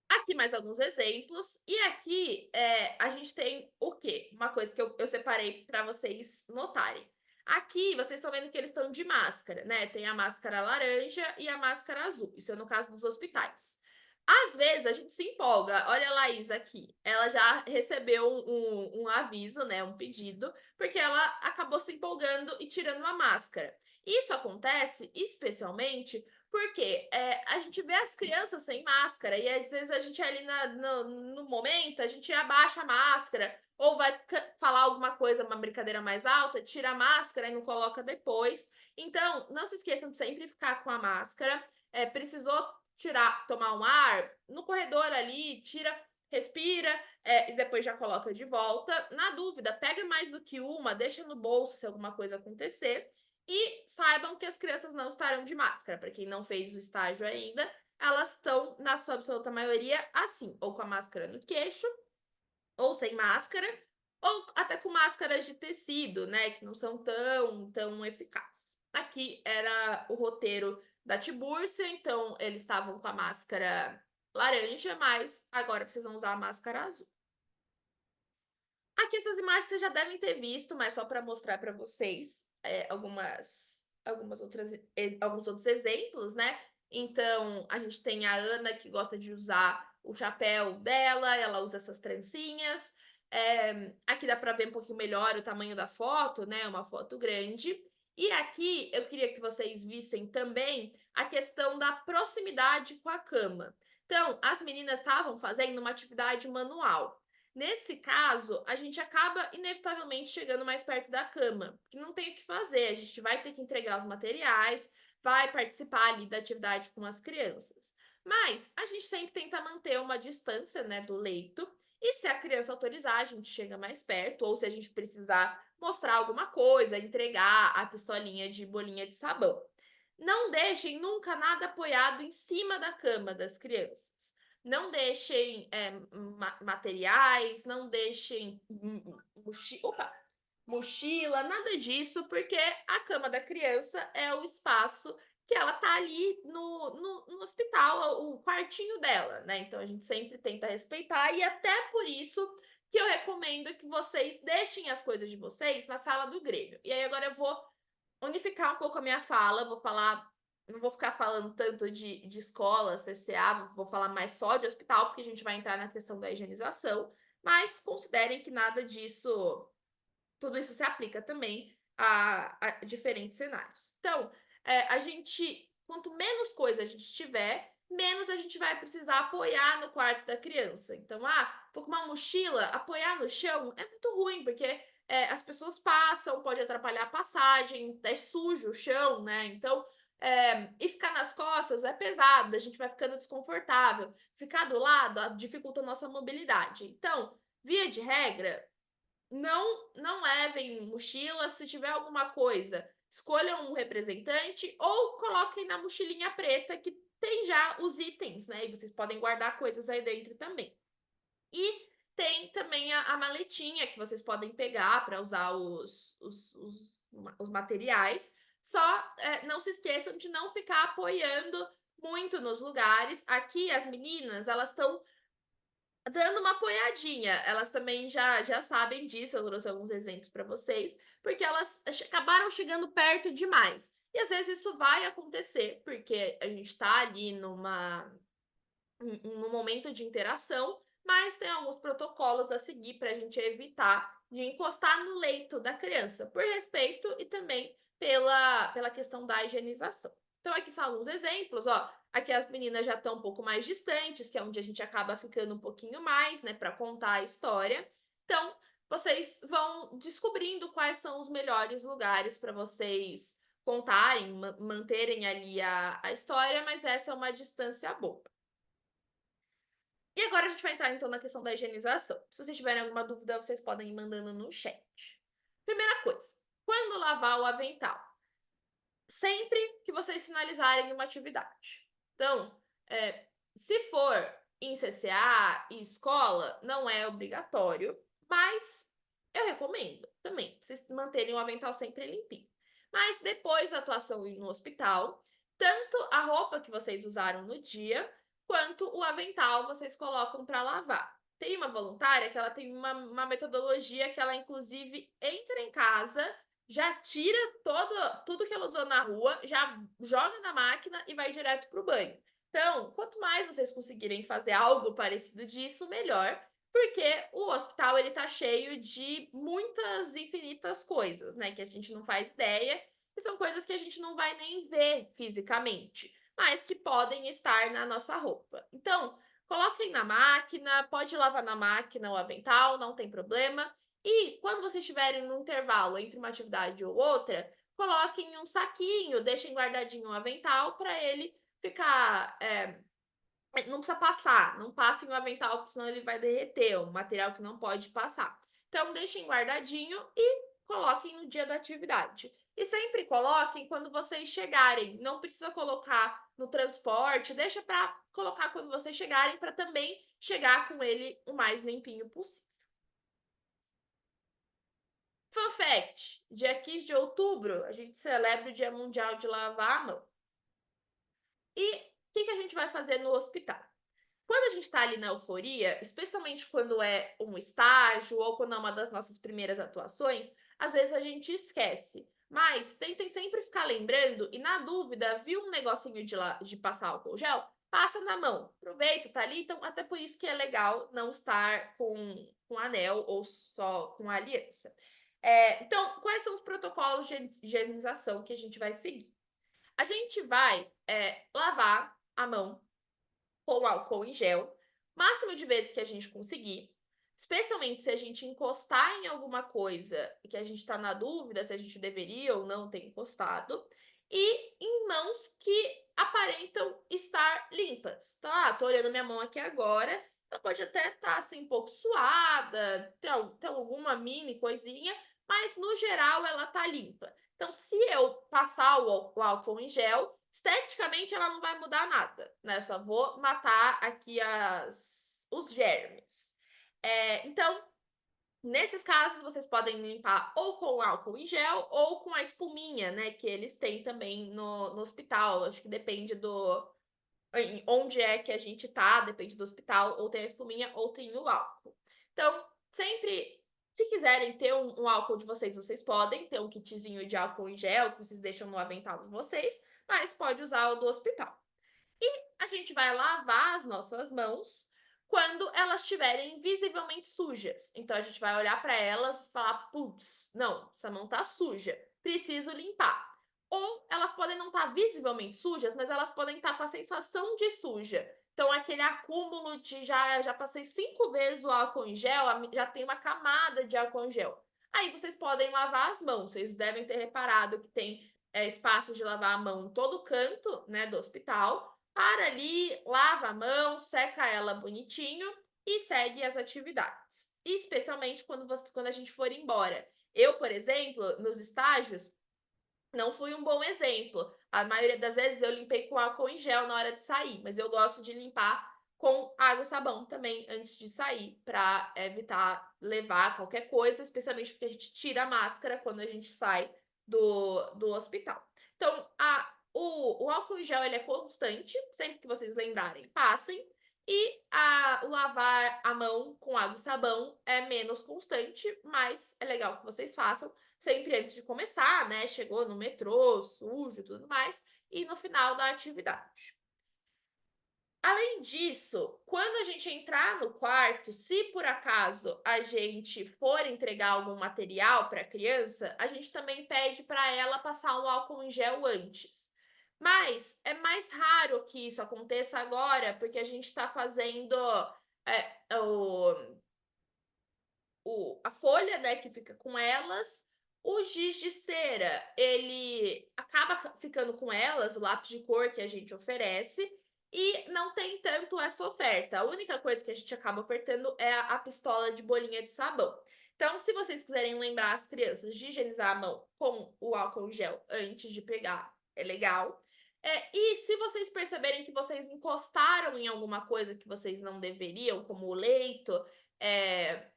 Aqui mais alguns exemplos. E aqui a gente tem o quê? Uma coisa que eu separei para vocês notarem. Aqui vocês estão vendo que eles estão de máscara, né? Tem a máscara laranja e a máscara azul. Isso é no caso dos hospitais. Às vezes a gente se empolga. Olha a Laís aqui. Ela já recebeu um aviso, né? Um pedido, porque ela acabou se empolgando e tirando a máscara. Isso acontece especialmente porque a gente vê as crianças sem máscara e às vezes a gente ali no momento, a gente abaixa a máscara ou vai falar alguma coisa, uma brincadeira mais alta, tira a máscara e não coloca depois. Então, não se esqueçam de sempre ficar com a máscara. Precisou tirar, tomar um ar, no corredor ali, tira, respira e depois já coloca de volta. Na dúvida, pega mais do que uma, deixa no bolso se alguma coisa acontecer. E saibam que as crianças não estarão de máscara. Para quem não fez o estágio ainda, elas estão, na sua absoluta maioria, assim, ou com a máscara no queixo, ou sem máscara, ou até com máscaras de tecido, né, que não são tão eficazes. Aqui era o roteiro da Tibúrcia, então eles estavam com a máscara laranja, mas agora precisam usar a máscara azul. Aqui essas imagens vocês já devem ter visto, mas só para mostrar para vocês alguns outros exemplos, né? Então, a gente tem a Ana, que gosta de usar o chapéu dela, ela usa essas trancinhas. Aqui dá para ver um pouquinho melhor o tamanho da foto, né? Uma foto grande. E aqui eu queria que vocês vissem também a questão da proximidade com a cama. Então, as meninas estavam fazendo uma atividade manual. Nesse caso, a gente acaba inevitavelmente chegando mais perto da cama, porque não tem o que fazer, a gente vai ter que entregar os materiais, vai participar ali da atividade com as crianças. Mas a gente sempre tenta manter uma distância, né, do leito, e se a criança autorizar, a gente chega mais perto, ou se a gente precisar mostrar alguma coisa, entregar a pistolinha de bolinha de sabão. Não deixem nunca nada apoiado em cima da cama das crianças. Não deixem materiais, não deixem mochila, nada disso, porque a cama da criança é o espaço que ela tá ali no hospital, o quartinho dela, né? Então a gente sempre tenta respeitar, e até por isso que eu recomendo que vocês deixem as coisas de vocês na sala do Grêmio. E aí agora eu vou unificar um pouco a minha fala, vou falar, não vou ficar falando tanto de escola, CCA, vou falar mais só de hospital, porque a gente vai entrar na questão da higienização, mas considerem que nada disso, tudo isso se aplica também a diferentes cenários. Então, a gente, quanto menos coisa a gente tiver, menos a gente vai precisar apoiar no quarto da criança. Então, tô com uma mochila, apoiar no chão é muito ruim, porque as pessoas passam, pode atrapalhar a passagem, é sujo o chão, né? Então, e ficar nas costas é pesado, a gente vai ficando desconfortável. Ficar do lado dificulta a nossa mobilidade. Então, via de regra, não levem mochila. Se tiver alguma coisa, escolham um representante ou coloquem na mochilinha preta que tem já os itens, né? E vocês podem guardar coisas aí dentro também. E tem também a maletinha que vocês podem pegar para usar os materiais. Só não se esqueçam de não ficar apoiando muito nos lugares. Aqui as meninas, elas estão dando uma apoiadinha. Elas também já sabem disso, eu trouxe alguns exemplos para vocês, porque elas acabaram chegando perto demais. E às vezes isso vai acontecer, porque a gente está ali num momento de interação, mas tem alguns protocolos a seguir para a gente evitar de encostar no leito da criança, por respeito e também pela questão da higienização. Então, aqui são alguns exemplos, ó. Aqui as meninas já estão um pouco mais distantes, que é onde a gente acaba ficando um pouquinho mais, né, para contar a história. Então, vocês vão descobrindo quais são os melhores lugares para vocês contarem, manterem ali a história, mas essa é uma distância boa. E agora a gente vai entrar então na questão da higienização. Se vocês tiverem alguma dúvida, vocês podem ir mandando no chat. Primeira coisa, quando lavar o avental? Sempre que vocês finalizarem uma atividade. Então, se for em CCA e escola, não é obrigatório, mas eu recomendo também vocês manterem o avental sempre limpinho. Mas depois da atuação no hospital, tanto a roupa que vocês usaram no dia, quanto o avental vocês colocam para lavar. Tem uma voluntária que ela tem uma metodologia que ela, inclusive, entra em casa, já tira tudo que ela usou na rua, já joga na máquina e vai direto para o banho. Então, quanto mais vocês conseguirem fazer algo parecido disso, melhor, porque o hospital ele tá cheio de muitas infinitas coisas, né, que a gente não faz ideia, e são coisas que a gente não vai nem ver fisicamente, mas que podem estar na nossa roupa. Então, coloquem na máquina, pode lavar na máquina o avental, não tem problema. E quando vocês estiverem no intervalo entre uma atividade ou outra, coloquem um saquinho, deixem guardadinho o avental para ele ficar. Não precisa passar, não passem o avental, porque senão ele vai derreter, um material que não pode passar. Então, deixem guardadinho e coloquem no dia da atividade. E sempre coloquem quando vocês chegarem. Não precisa colocar no transporte, deixa para colocar quando vocês chegarem, para também chegar com ele o mais limpinho possível. Fun fact: dia 15 de outubro, a gente celebra o Dia Mundial de Lavar a Mão. E o que a gente vai fazer no hospital? Quando a gente está ali na euforia, especialmente quando é um estágio ou quando é uma das nossas primeiras atuações, às vezes a gente esquece. Mas tentem sempre ficar lembrando e, na dúvida, viu um negocinho de passar álcool gel? Passa na mão. Aproveita, tá ali. Então, até por isso que é legal não estar com anel ou só com aliança. Então, quais são os protocolos de higienização que a gente vai seguir? A gente vai lavar a mão com álcool em gel, máximo de vezes que a gente conseguir, especialmente se a gente encostar em alguma coisa que a gente está na dúvida se a gente deveria ou não ter encostado, e em mãos que aparentam estar limpas. Tá, tô olhando minha mão aqui agora, ela pode até estar assim um pouco suada, tem alguma mini coisinha, mas no geral ela tá limpa. Então, se eu passar o álcool em gel, esteticamente ela não vai mudar nada, né? Só vou matar aqui os germes. Então, nesses casos, vocês podem limpar ou com álcool em gel ou com a espuminha, né? Que eles têm também no hospital. Acho que depende onde é que a gente tá, depende do hospital, ou tem a espuminha ou tem o álcool. Então, sempre, se quiserem ter um álcool de vocês, vocês podem ter um kitzinho de álcool em gel que vocês deixam no avental de vocês, mas pode usar o do hospital. E a gente vai lavar as nossas mãos quando elas estiverem visivelmente sujas. Então a gente vai olhar para elas e falar: putz, não, essa mão tá suja, preciso limpar. Ou elas podem não estar visivelmente sujas, mas elas podem estar com a sensação de suja. Então, aquele acúmulo de já passei 5 vezes o álcool em gel, já tem uma camada de álcool em gel. Aí vocês podem lavar as mãos. Vocês devem ter reparado que tem espaços de lavar a mão em todo canto, né, do hospital. Para ali, lava a mão, seca ela bonitinho e segue as atividades. Especialmente quando a gente for embora. Eu, por exemplo, nos estágios, não fui um bom exemplo. A maioria das vezes eu limpei com álcool em gel na hora de sair, mas eu gosto de limpar com água e sabão também antes de sair, para evitar levar qualquer coisa, especialmente porque a gente tira a máscara quando a gente sai do hospital. Então, o álcool em gel ele é constante, sempre que vocês lembrarem, passem. E o lavar a mão com água e sabão é menos constante, mas é legal que vocês façam sempre antes de começar, né? Chegou no metrô, sujo e tudo mais, e no final da atividade. Além disso, quando a gente entrar no quarto, se por acaso a gente for entregar algum material para a criança, a gente também pede para ela passar um álcool em gel antes. Mas é mais raro que isso aconteça agora, porque a gente está fazendo a folha, né, que fica com elas. O giz de cera, ele acaba ficando com elas, o lápis de cor que a gente oferece, e não tem tanto essa oferta. A única coisa que a gente acaba ofertando é a pistola de bolinha de sabão. Então, se vocês quiserem lembrar as crianças de higienizar a mão com o álcool gel antes de pegar, é legal. E se vocês perceberem que vocês encostaram em alguma coisa que vocês não deveriam, como o leito,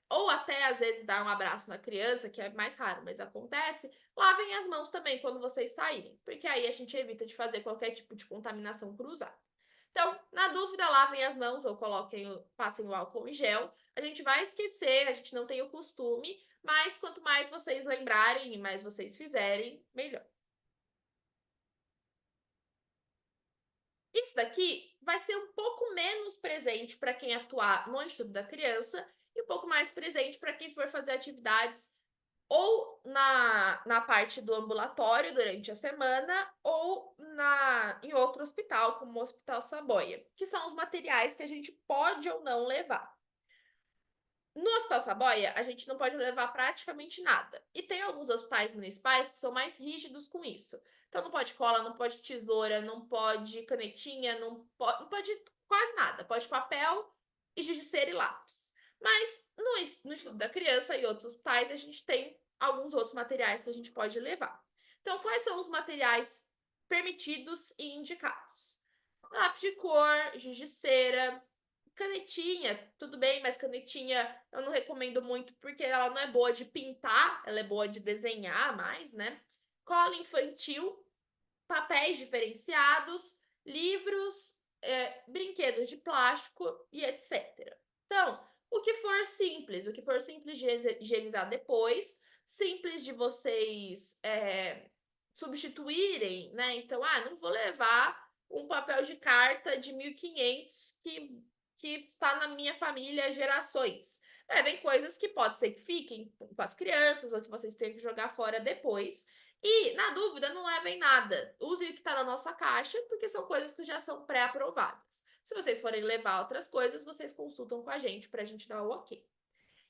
ou até às vezes dar um abraço na criança, que é mais raro, mas acontece, lavem as mãos também quando vocês saírem, porque aí a gente evita de fazer qualquer tipo de contaminação cruzada. Então, na dúvida, lavem as mãos ou passem o álcool em gel. A gente vai esquecer, a gente não tem o costume, mas quanto mais vocês lembrarem e mais vocês fizerem, melhor. Isso daqui vai ser um pouco menos presente para quem atuar no Instituto da Criança e um pouco mais presente para quem for fazer atividades ou na parte do ambulatório durante a semana ou em outro hospital, como o Hospital Saboia, que são os materiais que a gente pode ou não levar. No Hospital Saboia, a gente não pode levar praticamente nada. E tem alguns hospitais municipais que são mais rígidos com isso. Então não pode cola, não pode tesoura, não pode canetinha, não pode quase nada. Pode papel e giz de cera e lápis. Mas no Instituto da Criança e outros hospitais, a gente tem alguns outros materiais que a gente pode levar. Então, quais são os materiais permitidos e indicados? Lápis de cor, giz de cera, canetinha, tudo bem, mas canetinha eu não recomendo muito porque ela não é boa de pintar, ela é boa de desenhar mais, né? Cola infantil, papéis diferenciados, livros, brinquedos de plástico e etc. Então, o que for simples de higienizar depois, simples de vocês substituírem, né? Então, não vou levar um papel de carta de 1.500 que que está na minha família há gerações. Levem coisas que pode ser que fiquem com as crianças ou que vocês tenham que jogar fora depois. E, na dúvida, não levem nada. Usem o que está na nossa caixa, porque são coisas que já são pré-aprovadas. Se vocês forem levar outras coisas, vocês consultam com a gente para a gente dar o ok.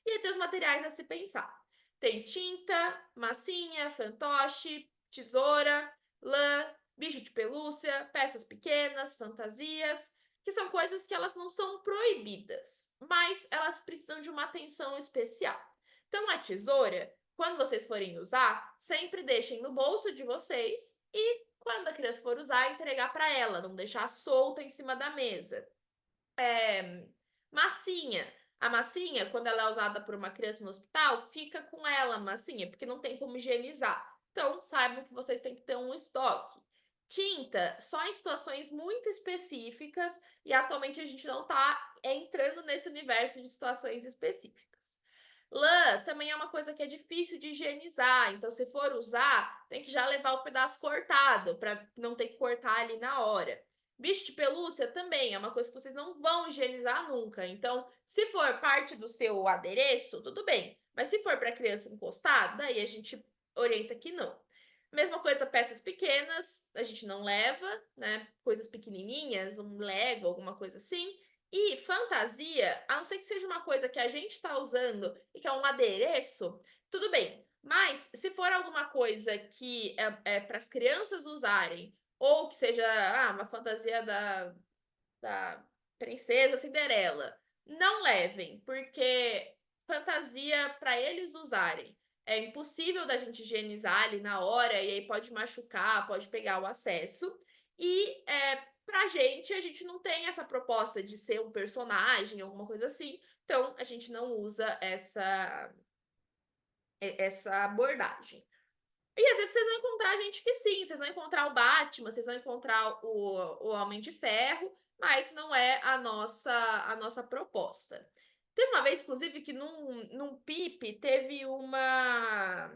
E aí tem os materiais a se pensar. Tem tinta, massinha, fantoche, tesoura, lã, bicho de pelúcia, peças pequenas, fantasias, que são coisas que elas não são proibidas, mas elas precisam de uma atenção especial. Então a tesoura, quando vocês forem usar, sempre deixem no bolso de vocês e quando a criança for usar, entregar para ela, não deixar solta em cima da mesa. Massinha. A massinha, quando ela é usada por uma criança no hospital, fica com ela a massinha, porque não tem como higienizar. Então, saibam que vocês têm que ter um estoque. Tinta, só em situações muito específicas, e atualmente a gente não está entrando nesse universo de situações específicas. Lã também é uma coisa que é difícil de higienizar, então se for usar, tem que já levar o pedaço cortado, para não ter que cortar ali na hora. Bicho de pelúcia também é uma coisa que vocês não vão higienizar nunca. Então, se for parte do seu adereço, tudo bem. Mas se for para criança encostar, daí a gente orienta que não. Mesma coisa, peças pequenas, a gente não leva, né? Coisas pequenininhas, um Lego, alguma coisa assim. E fantasia, a não ser que seja uma coisa que a gente está usando e que é um adereço, tudo bem. Mas se for alguma coisa que é para as crianças usarem, ou que seja uma fantasia da princesa Cinderela, não levem, porque fantasia para eles usarem é impossível da gente higienizar ali na hora, e aí pode machucar, pode pegar o acesso. E pra gente, a gente não tem essa proposta de ser um personagem, alguma coisa assim. Então, a gente não usa essa abordagem. E às vezes vocês vão encontrar gente que sim, vocês vão encontrar o Batman, vocês vão encontrar o Homem de Ferro, mas não é a nossa proposta. Teve uma vez, inclusive, que num PIP teve uma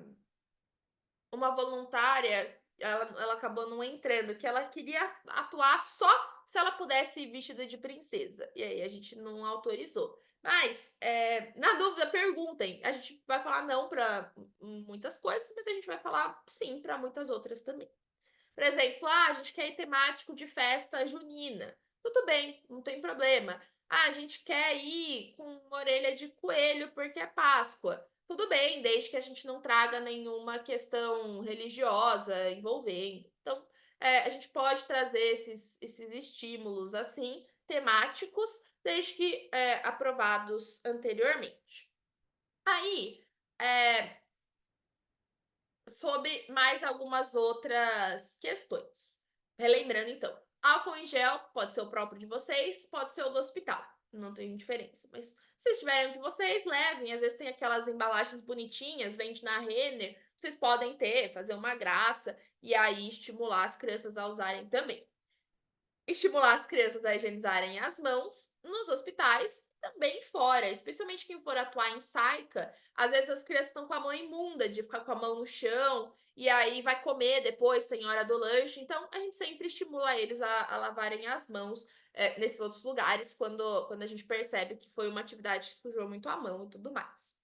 voluntária, ela acabou não entrando, que ela queria atuar só se ela pudesse ir vestida de princesa. E aí a gente não autorizou. Mas, na dúvida, perguntem. A gente vai falar não para muitas coisas, mas a gente vai falar sim para muitas outras também. Por exemplo, a gente quer ir temático de festa junina. Tudo bem, não tem problema. A gente quer ir com uma orelha de coelho porque é Páscoa. Tudo bem, desde que a gente não traga nenhuma questão religiosa envolvendo. Então, a gente pode trazer esses estímulos assim, temáticos, desde que aprovados anteriormente. Aí, sobre mais algumas outras questões. Relembrando, então, álcool em gel pode ser o próprio de vocês, pode ser o do hospital, não tem diferença. Mas se tiverem de vocês, levem. Às vezes tem aquelas embalagens bonitinhas, vende na Renner, vocês podem ter, fazer uma graça e aí estimular as crianças a usarem também. Estimular as crianças a higienizarem as mãos nos hospitais, também fora, especialmente quem for atuar em SAICA. Às vezes as crianças estão com a mão imunda de ficar com a mão no chão e aí vai comer depois, tem hora do lanche. Então, a gente sempre estimula eles a lavarem as mãos nesses outros lugares quando a gente percebe que foi uma atividade que sujou muito a mão e tudo mais.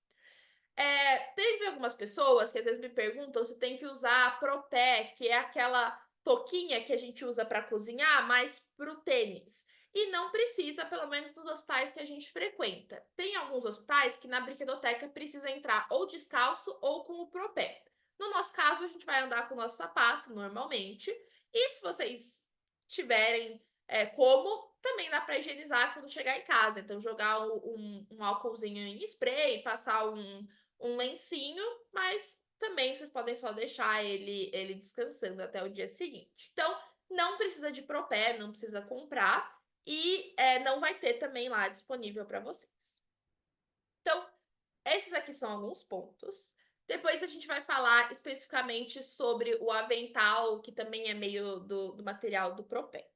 Teve algumas pessoas que às vezes me perguntam se tem que usar a Propé, que é aquela touquinha que a gente usa para cozinhar, mas para o tênis. E não precisa, pelo menos nos hospitais que a gente frequenta. Tem alguns hospitais que na brinquedoteca precisa entrar ou descalço ou com o Propé. No nosso caso, a gente vai andar com o nosso sapato normalmente. E se vocês tiverem como, também dá para higienizar quando chegar em casa. Então, jogar um álcoolzinho em spray, passar um lencinho, mas também vocês podem só deixar ele descansando até o dia seguinte. Então, não precisa de Propé, não precisa comprar e não vai ter também lá disponível para vocês. Então, esses aqui são alguns pontos. Depois a gente vai falar especificamente sobre o avental, que também é meio do material do Propé.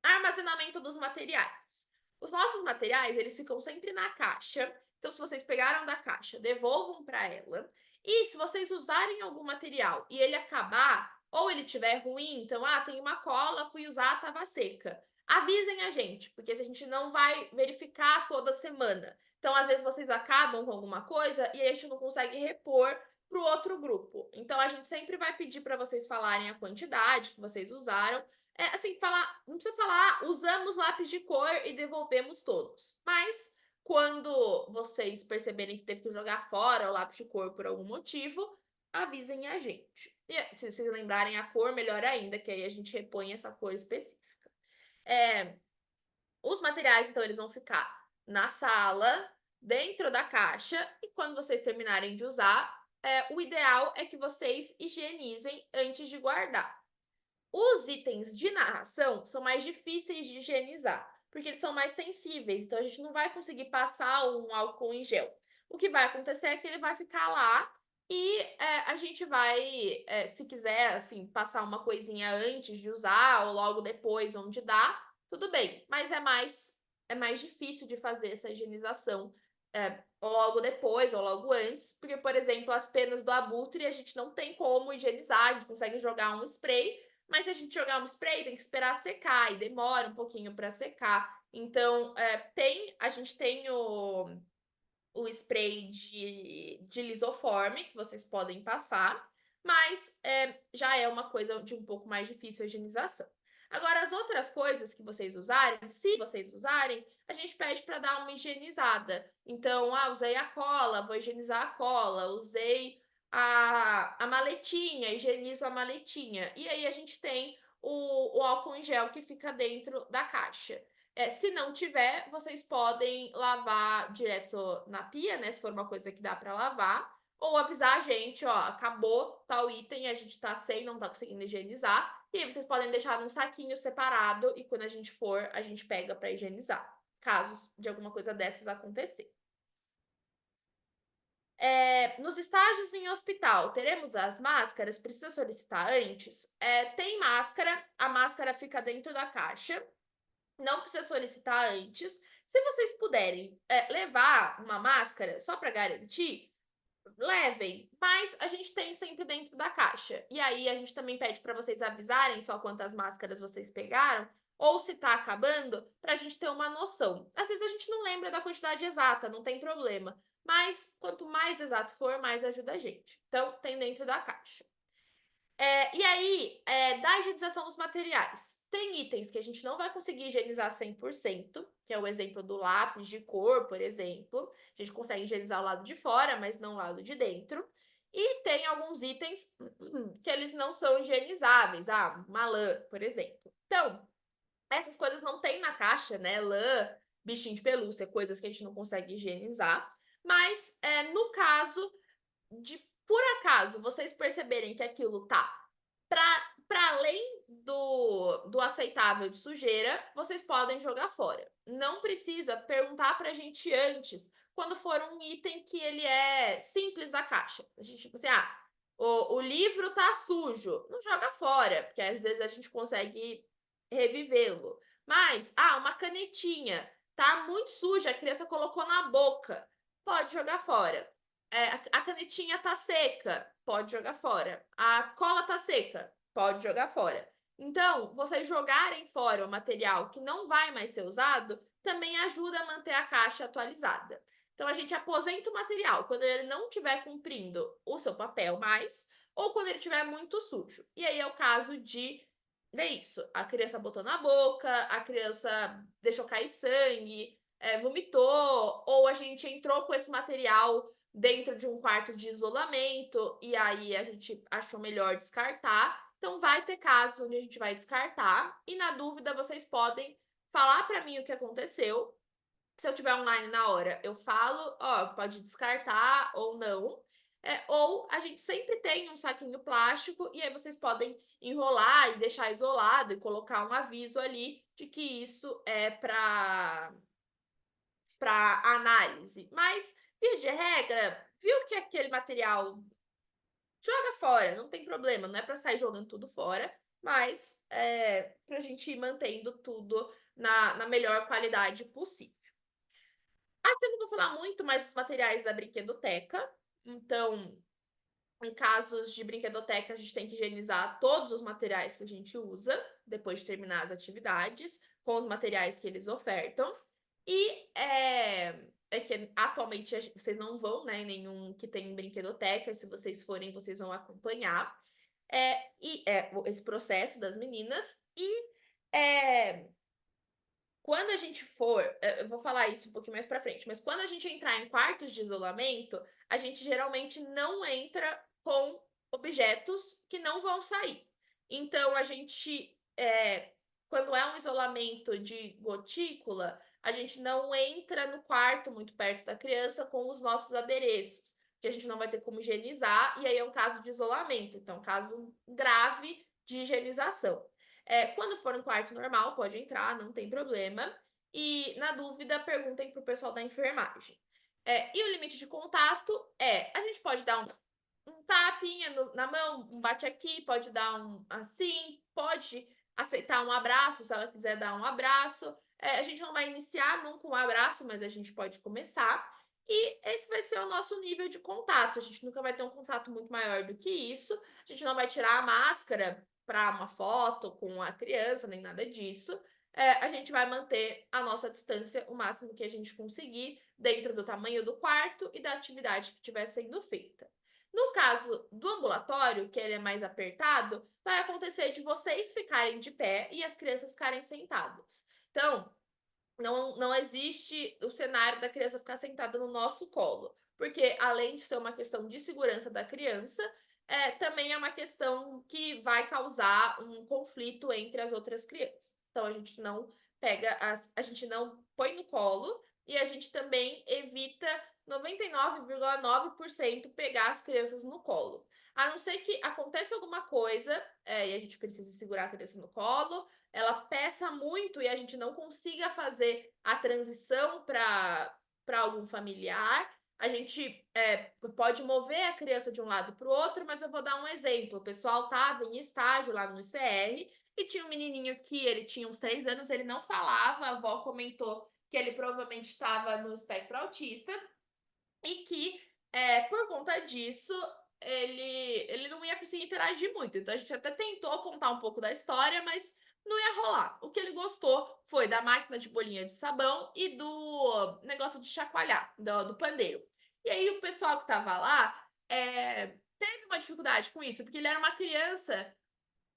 Armazenamento dos materiais. Os nossos materiais, eles ficam sempre na caixa. Então, se vocês pegaram da caixa, devolvam para ela. E se vocês usarem algum material e ele acabar, ou ele tiver ruim, então, tem uma cola, fui usar, estava seca. avisem a gente, porque se a gente não vai verificar toda semana. Então, às vezes, vocês acabam com alguma coisa e a gente não consegue repor para o outro grupo. Então, a gente sempre vai pedir para vocês falarem a quantidade que vocês usaram. É assim, falar, não precisa falar, usamos lápis de cor e devolvemos todos. Mas quando vocês perceberem que teve que jogar fora o lápis de cor por algum motivo, avisem a gente. E se vocês lembrarem a cor, melhor ainda, que aí a gente repõe essa cor específica. Os materiais, então, eles vão ficar na sala, dentro da caixa, e quando vocês terminarem de usar, o ideal é que vocês higienizem antes de guardar. Os itens de narração são mais difíceis de higienizar, porque eles são mais sensíveis, então a gente não vai conseguir passar um álcool em gel. O que vai acontecer é que ele vai ficar lá e a gente vai, se quiser, assim, passar uma coisinha antes de usar ou logo depois, onde dá, tudo bem, mas é mais difícil de fazer essa higienização logo depois ou logo antes, porque, por exemplo, as penas do abutre a gente não tem como higienizar, a gente consegue jogar um spray, mas se a gente jogar um spray, tem que esperar secar e demora um pouquinho para secar. Então, a gente tem o spray de lisoforme que vocês podem passar, mas já é uma coisa de um pouco mais difícil a higienização. Agora, as outras coisas que vocês usarem, se vocês usarem, a gente pede para dar uma higienizada. Então, usei a cola, vou higienizar a cola, usei a maletinha, higienizo a maletinha. E aí a gente tem o álcool em gel que fica dentro da caixa. Se não tiver, vocês podem lavar direto na pia, né? Se for uma coisa que dá para lavar. Ou avisar a gente, ó, acabou tal item, a gente tá sem, não tá conseguindo higienizar. E aí vocês podem deixar num saquinho separado e quando a gente for, a gente pega para higienizar. Caso de alguma coisa dessas acontecer. Nos estágios em hospital, teremos as máscaras? Precisa solicitar antes? Tem máscara, a máscara fica dentro da caixa. Não precisa solicitar antes. Se vocês puderem levar uma máscara só para garantir, levem, mas a gente tem sempre dentro da caixa. E aí a gente também pede para vocês avisarem só quantas máscaras vocês pegaram ou se tá acabando, para a gente ter uma noção. Às vezes a gente não lembra da quantidade exata, não tem problema, mas quanto mais exato for, mais ajuda a gente. Então, tem dentro da caixa. E aí, da higienização dos materiais. Tem itens que a gente não vai conseguir higienizar 100%, que é o exemplo do lápis de cor, por exemplo. A gente consegue higienizar o lado de fora, mas não o lado de dentro. E tem alguns itens que eles não são higienizáveis. Uma lã, por exemplo. Então, essas coisas não tem na caixa, né? Lã, bichinho de pelúcia, coisas que a gente não consegue higienizar. Mas, no caso de por acaso vocês perceberem que aquilo tá para além do aceitável de sujeira, vocês podem jogar fora. Não precisa perguntar para a gente antes, quando for um item que ele é simples da caixa. A gente, tipo assim, o livro tá sujo, não joga fora, porque às vezes a gente consegue revivê-lo. Mas, uma canetinha tá muito suja, a criança colocou na boca, pode jogar fora. A canetinha tá seca, pode jogar fora. A cola tá seca, pode jogar fora. Então, vocês jogarem fora o material que não vai mais ser usado também ajuda a manter a caixa atualizada. Então, a gente aposenta o material quando ele não estiver cumprindo o seu papel mais, ou quando ele estiver muito sujo. E aí é o caso de isso. A criança botou na boca, a criança deixou cair sangue, vomitou, ou a gente entrou com esse material dentro de um quarto de isolamento e aí a gente achou melhor descartar. Então, vai ter casos onde a gente vai descartar e, na dúvida, vocês podem falar para mim o que aconteceu. Se eu tiver online na hora, eu falo, pode descartar ou não. Ou a gente sempre tem um saquinho plástico e aí vocês podem enrolar e deixar isolado e colocar um aviso ali de que isso é para análise. Mas, via de regra, viu que aquele material joga fora, não tem problema, não é para sair jogando tudo fora, mas para a gente ir mantendo tudo na melhor qualidade possível. Aqui eu não vou falar muito mais dos materiais da brinquedoteca, então, em casos de brinquedoteca, a gente tem que higienizar todos os materiais que a gente usa depois de terminar as atividades. com os materiais que eles ofertam. E é que atualmente vocês não vão, né, em nenhum que tem brinquedoteca. Se vocês forem, vocês vão acompanhar esse processo das meninas. E quando a gente for, eu vou falar isso um pouquinho mais pra frente, mas quando a gente entrar em quartos de isolamento, a gente geralmente não entra com objetos que não vão sair. Então, a gente, quando é um isolamento de gotícula, a gente não entra no quarto muito perto da criança com os nossos adereços, que a gente não vai ter como higienizar, e aí é um caso de isolamento, então, um caso grave de higienização. Quando for um quarto normal, pode entrar, não tem problema. E, na dúvida, perguntem para o pessoal da enfermagem. E o limite de contato a gente pode dar um tapinha na mão, um bate aqui, pode dar um assim, pode aceitar um abraço, se ela quiser dar um abraço. A gente não vai iniciar nunca um abraço, mas a gente pode começar. E esse vai ser o nosso nível de contato. A gente nunca vai ter um contato muito maior do que isso. A gente não vai tirar a máscara para uma foto com a criança, nem nada disso. A gente vai manter a nossa distância o máximo que a gente conseguir, dentro do tamanho do quarto e da atividade que estiver sendo feita. No caso do ambulatório, que ele é mais apertado, vai acontecer de vocês ficarem de pé e as crianças ficarem sentadas. Então, não existe o cenário da criança ficar sentada no nosso colo, porque além de ser uma questão de segurança da criança, também é uma questão que vai causar um conflito entre as outras crianças. Então a gente não a gente não põe no colo e a gente também evita 99,9% pegar as crianças no colo. A não ser que aconteça alguma coisa e a gente precisa segurar a criança no colo, ela peça muito e a gente não consiga fazer a transição para algum familiar, a gente pode mover a criança de um lado para o outro, mas eu vou dar um exemplo. O pessoal estava em estágio lá no ICR e tinha um menininho que ele tinha uns 3 anos, ele não falava, a avó comentou que ele provavelmente estava no espectro autista e que, por conta disso, ele não ia conseguir interagir muito. Então a gente até tentou contar um pouco da história, mas não ia rolar. O que ele gostou foi da máquina de bolinha de sabão e do negócio de chacoalhar, do pandeiro. E aí o pessoal que tava lá teve uma dificuldade com isso, porque ele era uma criança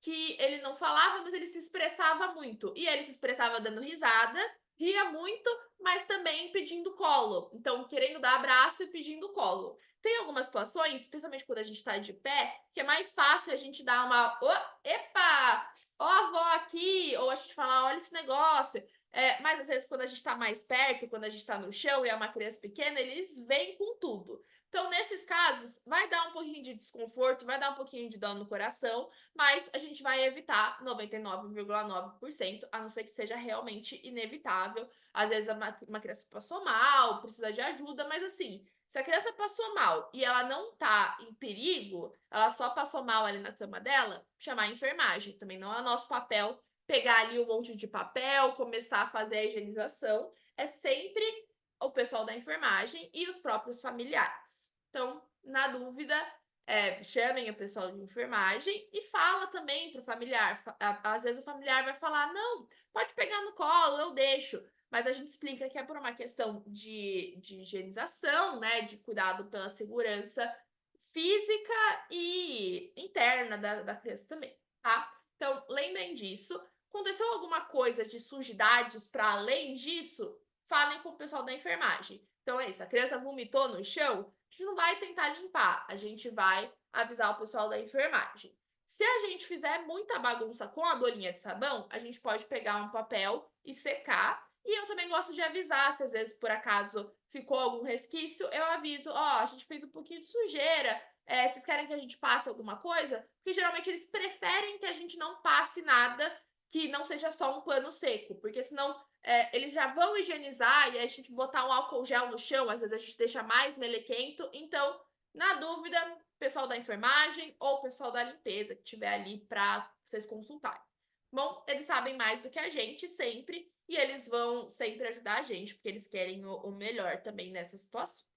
que ele não falava, mas ele se expressava muito. E ele se expressava dando risada, ria muito, mas também pedindo colo. Então, querendo dar abraço e pedindo colo. Tem algumas situações, especialmente quando a gente tá de pé, que é mais fácil a gente dar uma epa, ó a avó aqui, ou a gente falar, olha esse negócio. Mas às vezes, quando a gente tá mais perto, quando a gente tá no chão e é uma criança pequena, eles vêm com tudo. Então, nesses casos, vai dar um pouquinho de desconforto, vai dar um pouquinho de dor no coração, mas a gente vai evitar 99,9%, a não ser que seja realmente inevitável. Às vezes uma criança passou mal, precisa de ajuda, mas assim, se a criança passou mal e ela não tá em perigo, ela só passou mal ali na cama dela, chamar a enfermagem. Também não é nosso papel pegar ali um monte de papel, começar a fazer a higienização. É sempre o pessoal da enfermagem e os próprios familiares. Então, na dúvida, chamem o pessoal de enfermagem e fala também para o familiar. Às vezes o familiar vai falar, não, pode pegar no colo, eu deixo. Mas a gente explica que é por uma questão de higienização, né? De cuidado pela segurança física e interna da criança também, tá? Então, lembrem disso. Aconteceu alguma coisa de sujidades para além disso, falem com o pessoal da enfermagem. Então é isso, a criança vomitou no chão, a gente não vai tentar limpar, a gente vai avisar o pessoal da enfermagem. Se a gente fizer muita bagunça com a bolinha de sabão, a gente pode pegar um papel e secar. E eu também gosto de avisar, se às vezes por acaso ficou algum resquício, eu aviso, a gente fez um pouquinho de sujeira, vocês querem que a gente passe alguma coisa? Porque geralmente eles preferem que a gente não passe nada que não seja só um pano seco, porque senão eles já vão higienizar e a gente botar um álcool gel no chão, às vezes a gente deixa mais melequento. Então, na dúvida, pessoal da enfermagem ou pessoal da limpeza que estiver ali para vocês consultarem. Bom, eles sabem mais do que a gente sempre e eles vão sempre ajudar a gente, porque eles querem o melhor também nessas situações.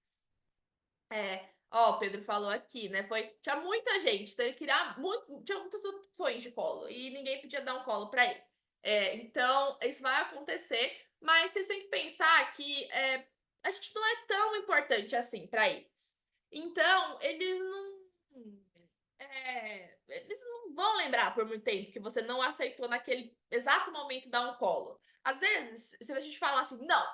O Pedro falou aqui, né? Tinha muita gente, então ele queria tinha muitas opções de colo e ninguém podia dar um colo para ele. Então, isso vai acontecer, mas vocês têm que pensar que a gente não é tão importante assim para eles. Então, eles não vão lembrar por muito tempo que você não aceitou naquele exato momento dar um colo. Às vezes, se a gente falar assim, não,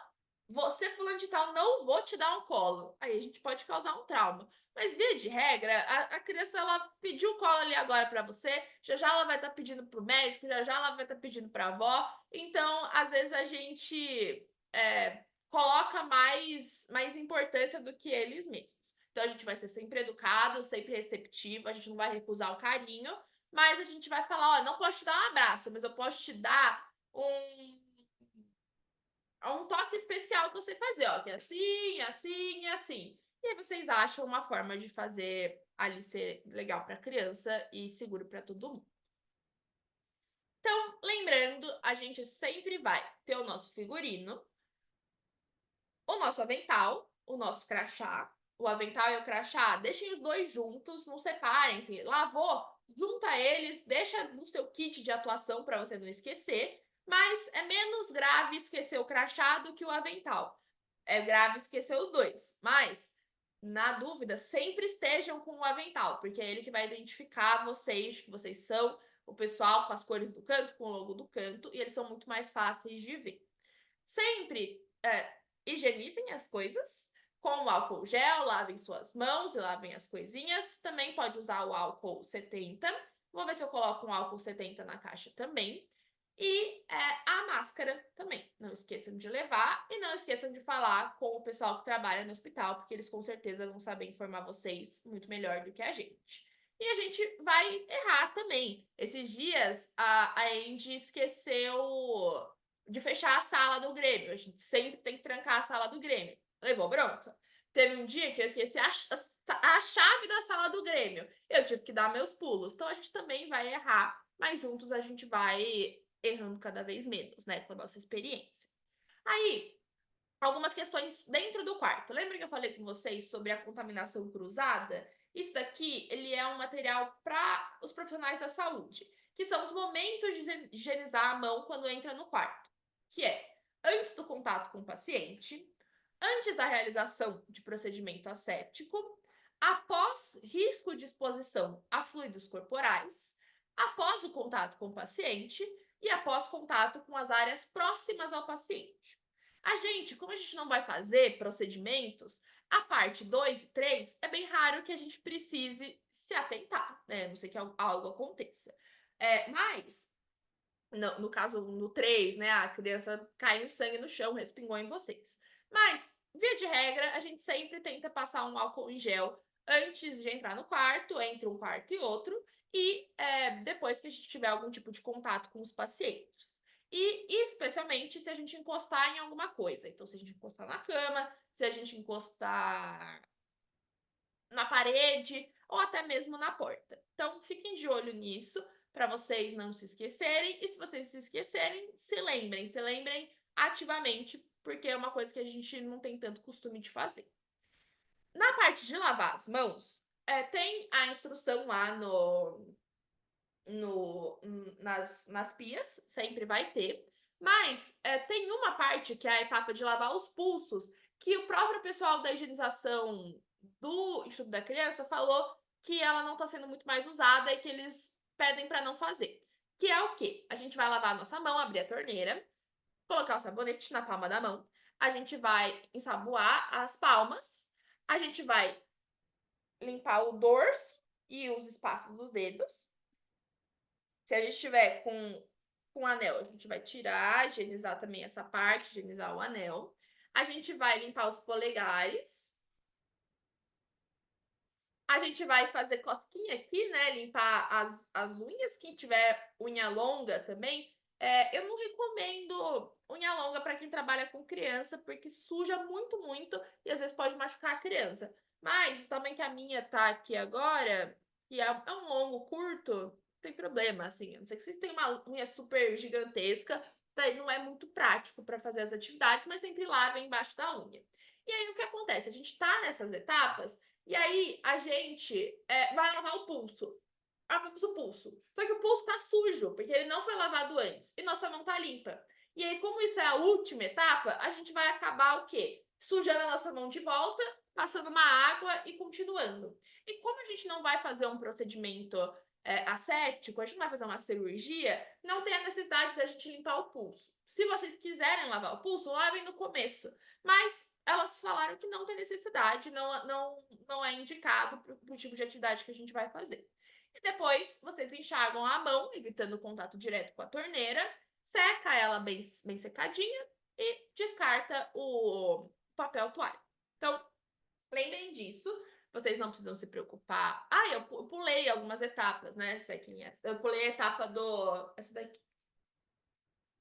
você fulano de tal, não vou te dar um colo, aí a gente pode causar um trauma. Mas via de regra, a criança ela pediu o colo ali agora para você, já já ela vai estar pedindo para o médico, já já ela vai estar pedindo para a avó. Então, às vezes a gente coloca mais importância do que eles mesmos. Então, a gente vai ser sempre educado, sempre receptivo, a gente não vai recusar o carinho, mas a gente vai falar, ó, não posso te dar um abraço, mas eu posso te dar um toque especial que eu sei fazer, ó, que é assim, assim e assim. E aí vocês acham uma forma de fazer ali ser legal para a criança e seguro para todo mundo. Então, lembrando, a gente sempre vai ter o nosso figurino, o nosso avental, o nosso crachá. O avental e o crachá, deixem os dois juntos, não separem. Se lavou, junta eles, deixa no seu kit de atuação para você não esquecer. Mas é menos grave esquecer o crachá do que o avental. É grave esquecer os dois. Mas, na dúvida, sempre estejam com o avental, porque é ele que vai identificar vocês, que vocês são o pessoal com as cores do canto, com o logo do canto, e eles são muito mais fáceis de ver. Sempre higienizem as coisas com o álcool gel, lavem suas mãos e lavem as coisinhas. Também pode usar o álcool 70. Vou ver se eu coloco um álcool 70 na caixa também. E a máscara também. Não esqueçam de levar e não esqueçam de falar com o pessoal que trabalha no hospital, porque eles com certeza vão saber informar vocês muito melhor do que a gente. E a gente vai errar também. Esses dias a Andy esqueceu de fechar a sala do Grêmio. A gente sempre tem que trancar a sala do Grêmio. Levou bronca. Teve um dia que eu esqueci a chave da sala do Grêmio. Eu tive que dar meus pulos. Então a gente também vai errar, mas juntos a gente vai errando cada vez menos, né? Com a nossa experiência. Aí, algumas questões dentro do quarto. Lembra que eu falei com vocês sobre a contaminação cruzada? Isso daqui, ele é um material para os profissionais da saúde, que são os momentos de higienizar a mão quando entra no quarto, que é antes do contato com o paciente, antes da realização de procedimento asséptico, após risco de exposição a fluidos corporais, após o contato com o paciente e após contato com as áreas próximas ao paciente. A gente, como a gente não vai fazer procedimentos, a parte 2 e 3 é bem raro que a gente precise se atentar, né? A não sei que algo aconteça. Mas, no caso, no 3, né? A criança caiu sangue no chão, respingou em vocês. Mas, via de regra, a gente sempre tenta passar um álcool em gel antes de entrar no quarto, entre um quarto e outro, e depois que a gente tiver algum tipo de contato com os pacientes. E especialmente se a gente encostar em alguma coisa. Então, se a gente encostar na cama, se a gente encostar na parede ou até mesmo na porta. Então, fiquem de olho nisso para vocês não se esquecerem. E se vocês se esquecerem, se lembrem ativamente, porque é uma coisa que a gente não tem tanto costume de fazer. Na parte de lavar as mãos, tem a instrução lá nas pias, sempre vai ter. Mas tem uma parte que é a etapa de lavar os pulsos, que o próprio pessoal da higienização do Instituto da Criança falou que ela não está sendo muito mais usada e que eles pedem para não fazer. Que é o quê? A gente vai lavar a nossa mão, abrir a torneira, colocar o sabonete na palma da mão, a gente vai ensaboar as palmas, a gente vai limpar o dorso e os espaços dos dedos. Se a gente estiver com anel, a gente vai tirar, higienizar também essa parte, higienizar o anel. A gente vai limpar os polegares. A gente vai fazer cosquinha aqui, né? Limpar as unhas. Quem tiver unha longa também, eu não recomendo unha longa para quem trabalha com criança, porque suja muito, muito e às vezes pode machucar a criança. Mas também que a minha tá aqui agora, que é um longo curto, tem problema, assim. A não ser que vocês tenham uma unha super gigantesca, daí não é muito prático para fazer as atividades, mas sempre lavem embaixo da unha. E aí o que acontece? A gente tá nessas etapas e aí a gente vai lavar o pulso. lavamos o pulso. Só que o pulso tá sujo, porque ele não foi lavado antes. E nossa mão tá limpa. E aí, como isso é a última etapa, a gente vai acabar o quê? Sujando a nossa mão de volta, passando uma água e continuando. E como a gente não vai fazer um procedimento ascético, a gente não vai fazer uma cirurgia, não tem a necessidade da gente limpar o pulso. Se vocês quiserem lavar o pulso, lavem no começo. Mas elas falaram que não tem necessidade, não é indicado para o tipo de atividade que a gente vai fazer. E depois vocês enxagam a mão, evitando o contato direto com a torneira, seca ela bem secadinha e descarta o papel toalha. Então, lembrem disso, vocês não precisam se preocupar. Ah, eu pulei algumas etapas, né, Sequinha? Eu pulei a etapa essa daqui,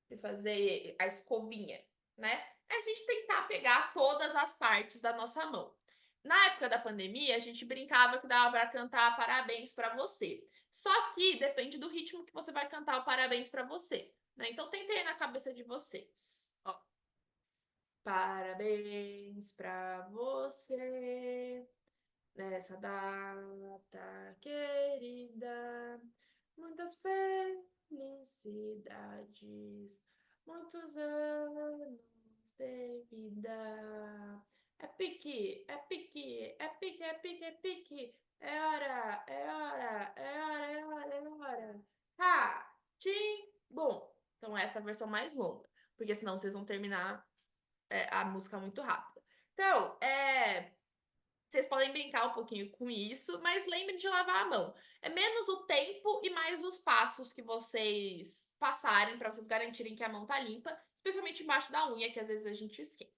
de fazer a escovinha, né? É a gente tentar pegar todas as partes da nossa mão. Na época da pandemia, a gente brincava que dava para cantar parabéns para você. Só que depende do ritmo que você vai cantar o parabéns para você, né? Então tentem na cabeça de vocês. Ó. Parabéns para você nessa data querida. Muitas felicidades, muitos anos de vida. É pique, é pique, é pique, é pique, é pique. É hora, é hora, é hora, é hora, é hora. Ha, tim, bom. Então essa é a versão mais longa, porque senão vocês vão terminar a música muito rápida. Então, vocês podem brincar um pouquinho com isso, mas lembrem de lavar a mão. É menos o tempo e mais os passos que vocês passarem para vocês garantirem que a mão tá limpa, especialmente embaixo da unha, que às vezes a gente esquece.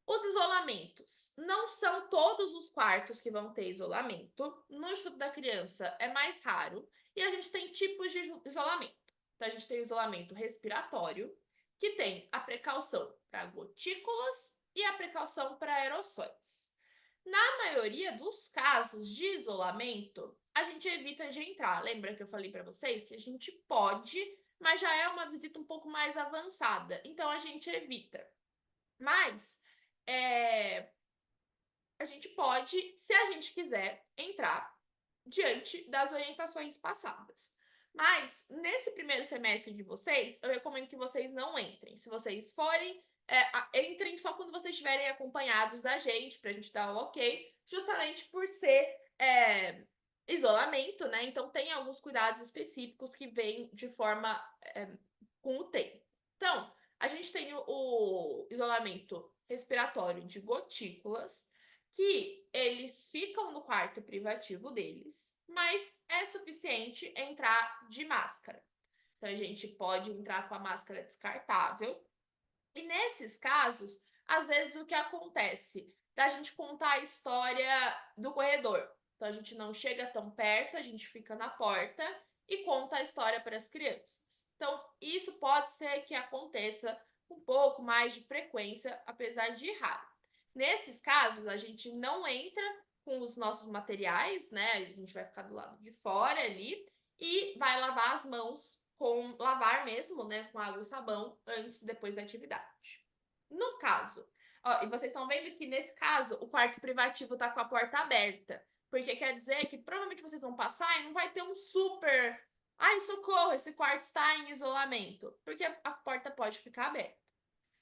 Os isolamentos. Não são todos os quartos que vão ter isolamento. No estudo da criança é mais raro. E a gente tem tipos de isolamento. Então, a gente tem o isolamento respiratório, que tem a precaução para gotículas e a precaução para aerossóis. Na maioria dos casos de isolamento, a gente evita de entrar. Lembra que eu falei para vocês que a gente pode, mas já é uma visita um pouco mais avançada. Então, a gente evita. Mas a gente pode, se a gente quiser, entrar diante das orientações passadas. Mas, nesse primeiro semestre de vocês, eu recomendo que vocês não entrem. Se vocês forem, entrem só quando vocês estiverem acompanhados da gente, para a gente dar o ok, justamente por ser isolamento, né? Então, tem alguns cuidados específicos que vêm de forma com o tempo. Então, a gente tem o isolamento respiratório de gotículas, que eles ficam no quarto privativo deles, mas é suficiente entrar de máscara. Então, a gente pode entrar com a máscara descartável. E nesses casos, às vezes o que acontece? Da gente contar a história do corredor. Então, a gente não chega tão perto, a gente fica na porta e conta a história para as crianças. Então, isso pode ser que aconteça um pouco mais de frequência, apesar de raro. Nesses casos, a gente não entra com os nossos materiais, né? A gente vai ficar do lado de fora ali e vai lavar as mãos com lavar mesmo, né? Com água e sabão antes e depois da atividade. No caso, ó, e vocês estão vendo que nesse caso o quarto privativo tá com a porta aberta, porque quer dizer que provavelmente vocês vão passar e não vai ter um super. Ai, socorro, esse quarto está em isolamento, porque a porta pode ficar aberta.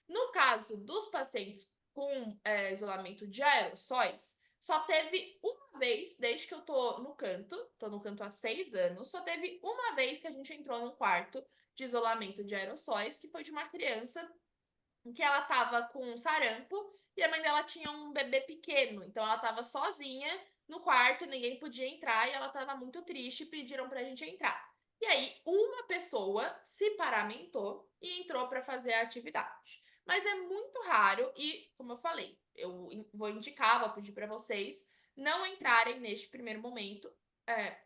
No caso dos pacientes com isolamento de aerossóis, só teve uma vez, desde que eu tô no canto há 6 anos, só teve uma vez que a gente entrou num quarto de isolamento de aerossóis, que foi de uma criança que ela tava com sarampo e a mãe dela tinha um bebê pequeno, então ela tava sozinha no quarto, ninguém podia entrar e ela tava muito triste e pediram pra gente entrar. E aí, uma pessoa se paramentou e entrou para fazer a atividade. Mas é muito raro e, como eu falei, eu vou indicar, vou pedir para vocês não entrarem neste primeiro momento.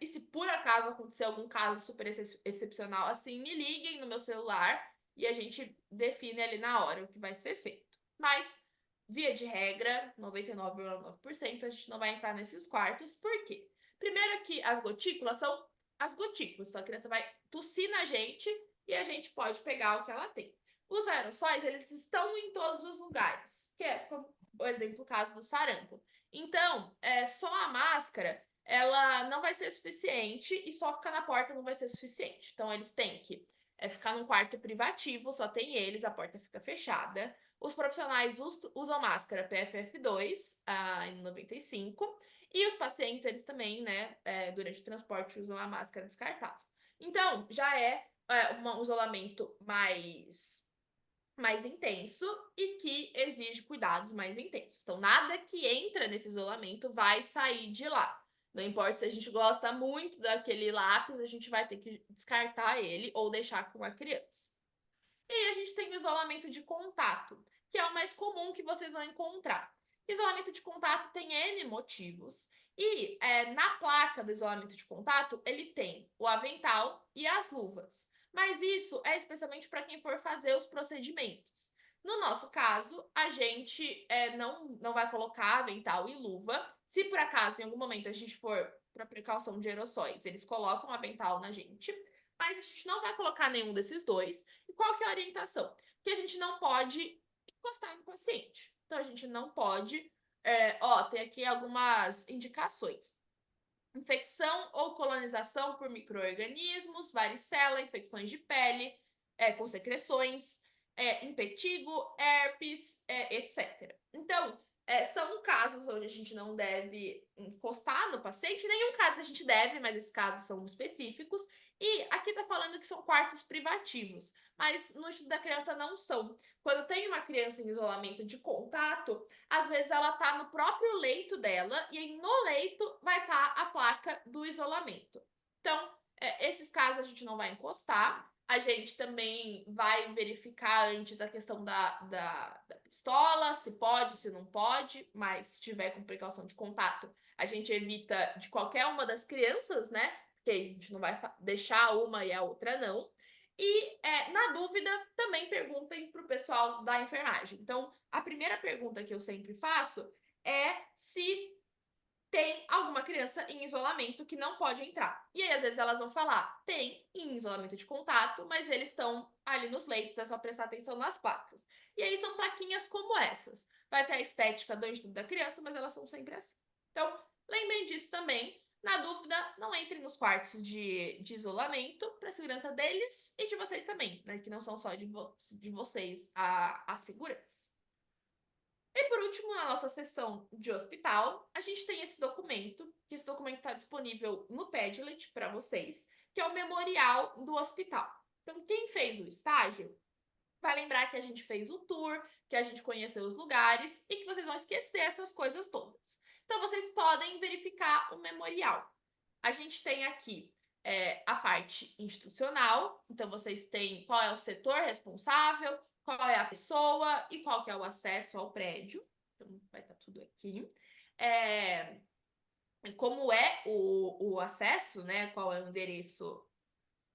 E se por acaso acontecer algum caso super excepcional assim, me liguem no meu celular e a gente define ali na hora o que vai ser feito. Mas, via de regra, 99,9%, a gente não vai entrar nesses quartos. Por quê? Primeiro que as gotículas são as gotículas. Então, a criança vai tossir na gente e a gente pode pegar o que ela tem. Os aerossóis, eles estão em todos os lugares, que é, como o exemplo, o caso do sarampo. Então, só a máscara ela não vai ser suficiente e só ficar na porta não vai ser suficiente. Então, eles têm que ficar num quarto privativo, só tem eles, a porta fica fechada. Os profissionais usam máscara PFF2, a N95, e os pacientes, eles também, né, durante o transporte, usam a máscara descartável. Então, já um isolamento mais intenso e que exige cuidados mais intensos. Então, nada que entra nesse isolamento vai sair de lá. Não importa se a gente gosta muito daquele lápis, a gente vai ter que descartar ele ou deixar com a criança. E a gente tem o isolamento de contato, que é o mais comum que vocês vão encontrar. Isolamento de contato tem N motivos. E na placa do isolamento de contato, ele tem o avental e as luvas. Mas isso é especialmente para quem for fazer os procedimentos. No nosso caso, a gente não vai colocar avental e luva. Se por acaso, em algum momento, a gente for para precaução de aerossóis, eles colocam avental na gente. Mas a gente não vai colocar nenhum desses dois. E qual que é a orientação? Que a gente não pode encostar no paciente. Então, a gente não pode... tem aqui algumas indicações. Infecção ou colonização por micro-organismos, varicela, infecções de pele, com secreções, impetigo, herpes, etc. Então, são casos onde a gente não deve encostar no paciente. Em nenhum caso a gente deve, mas esses casos são específicos. E aqui tá falando que são quartos privativos, mas no estudo da criança não são. Quando tem uma criança em isolamento de contato, às vezes ela tá no próprio leito dela e aí no leito vai estar a placa do isolamento. Então, esses casos a gente não vai encostar. A gente também vai verificar antes a questão da pistola, se pode, se não pode, mas se tiver com precaução de contato, a gente evita de qualquer uma das crianças, né? Porque a gente não vai deixar uma e a outra não. E, na dúvida, também perguntem para o pessoal da enfermagem. Então, a primeira pergunta que eu sempre faço é se tem alguma criança em isolamento que não pode entrar. E aí, às vezes, elas vão falar, tem em isolamento de contato, mas eles estão ali nos leitos, é só prestar atenção nas placas. E aí, são plaquinhas como essas. Vai ter a estética do Instituto da Criança, mas elas são sempre assim. Então, lembrem disso também. Na dúvida, não entrem nos quartos de isolamento para a segurança deles e de vocês também, né? Que não são só de vocês a segurança. E por último, na nossa seção de hospital, a gente tem esse documento, que esse documento está disponível no Padlet para vocês, que é o memorial do hospital. Então, quem fez o estágio vai lembrar que a gente fez o tour, que a gente conheceu os lugares e que vocês vão esquecer essas coisas todas. Então, vocês podem verificar o memorial. A gente tem aqui a parte institucional, então vocês têm qual é o setor responsável, qual é a pessoa e qual que é o acesso ao prédio. Então, vai estar tudo aqui. Como é o acesso, né? Qual é o endereço,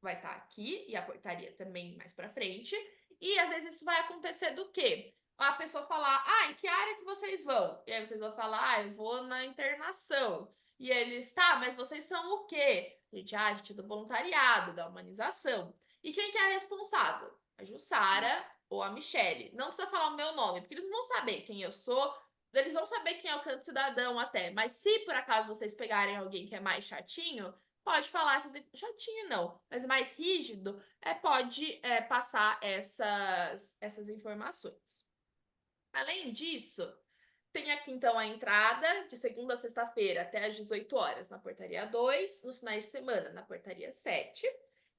vai estar aqui, e a portaria também mais para frente. E às vezes isso vai acontecer do quê? A pessoa falar, em que área que vocês vão? E aí vocês vão falar, eu vou na internação. E eles, tá, mas vocês são o quê? A gente é do voluntariado, da humanização. E quem que é a responsável? A Jussara ou a Michele. Não precisa falar o meu nome, porque eles não vão saber quem eu sou. Eles vão saber quem é o canto cidadão até. Mas se por acaso vocês pegarem alguém que é mais chatinho, pode falar chatinho não, mas mais rígido, pode passar essas informações. Além disso, tem aqui então a entrada de segunda a sexta-feira até às 18 horas na portaria 2, nos finais de semana na portaria 7.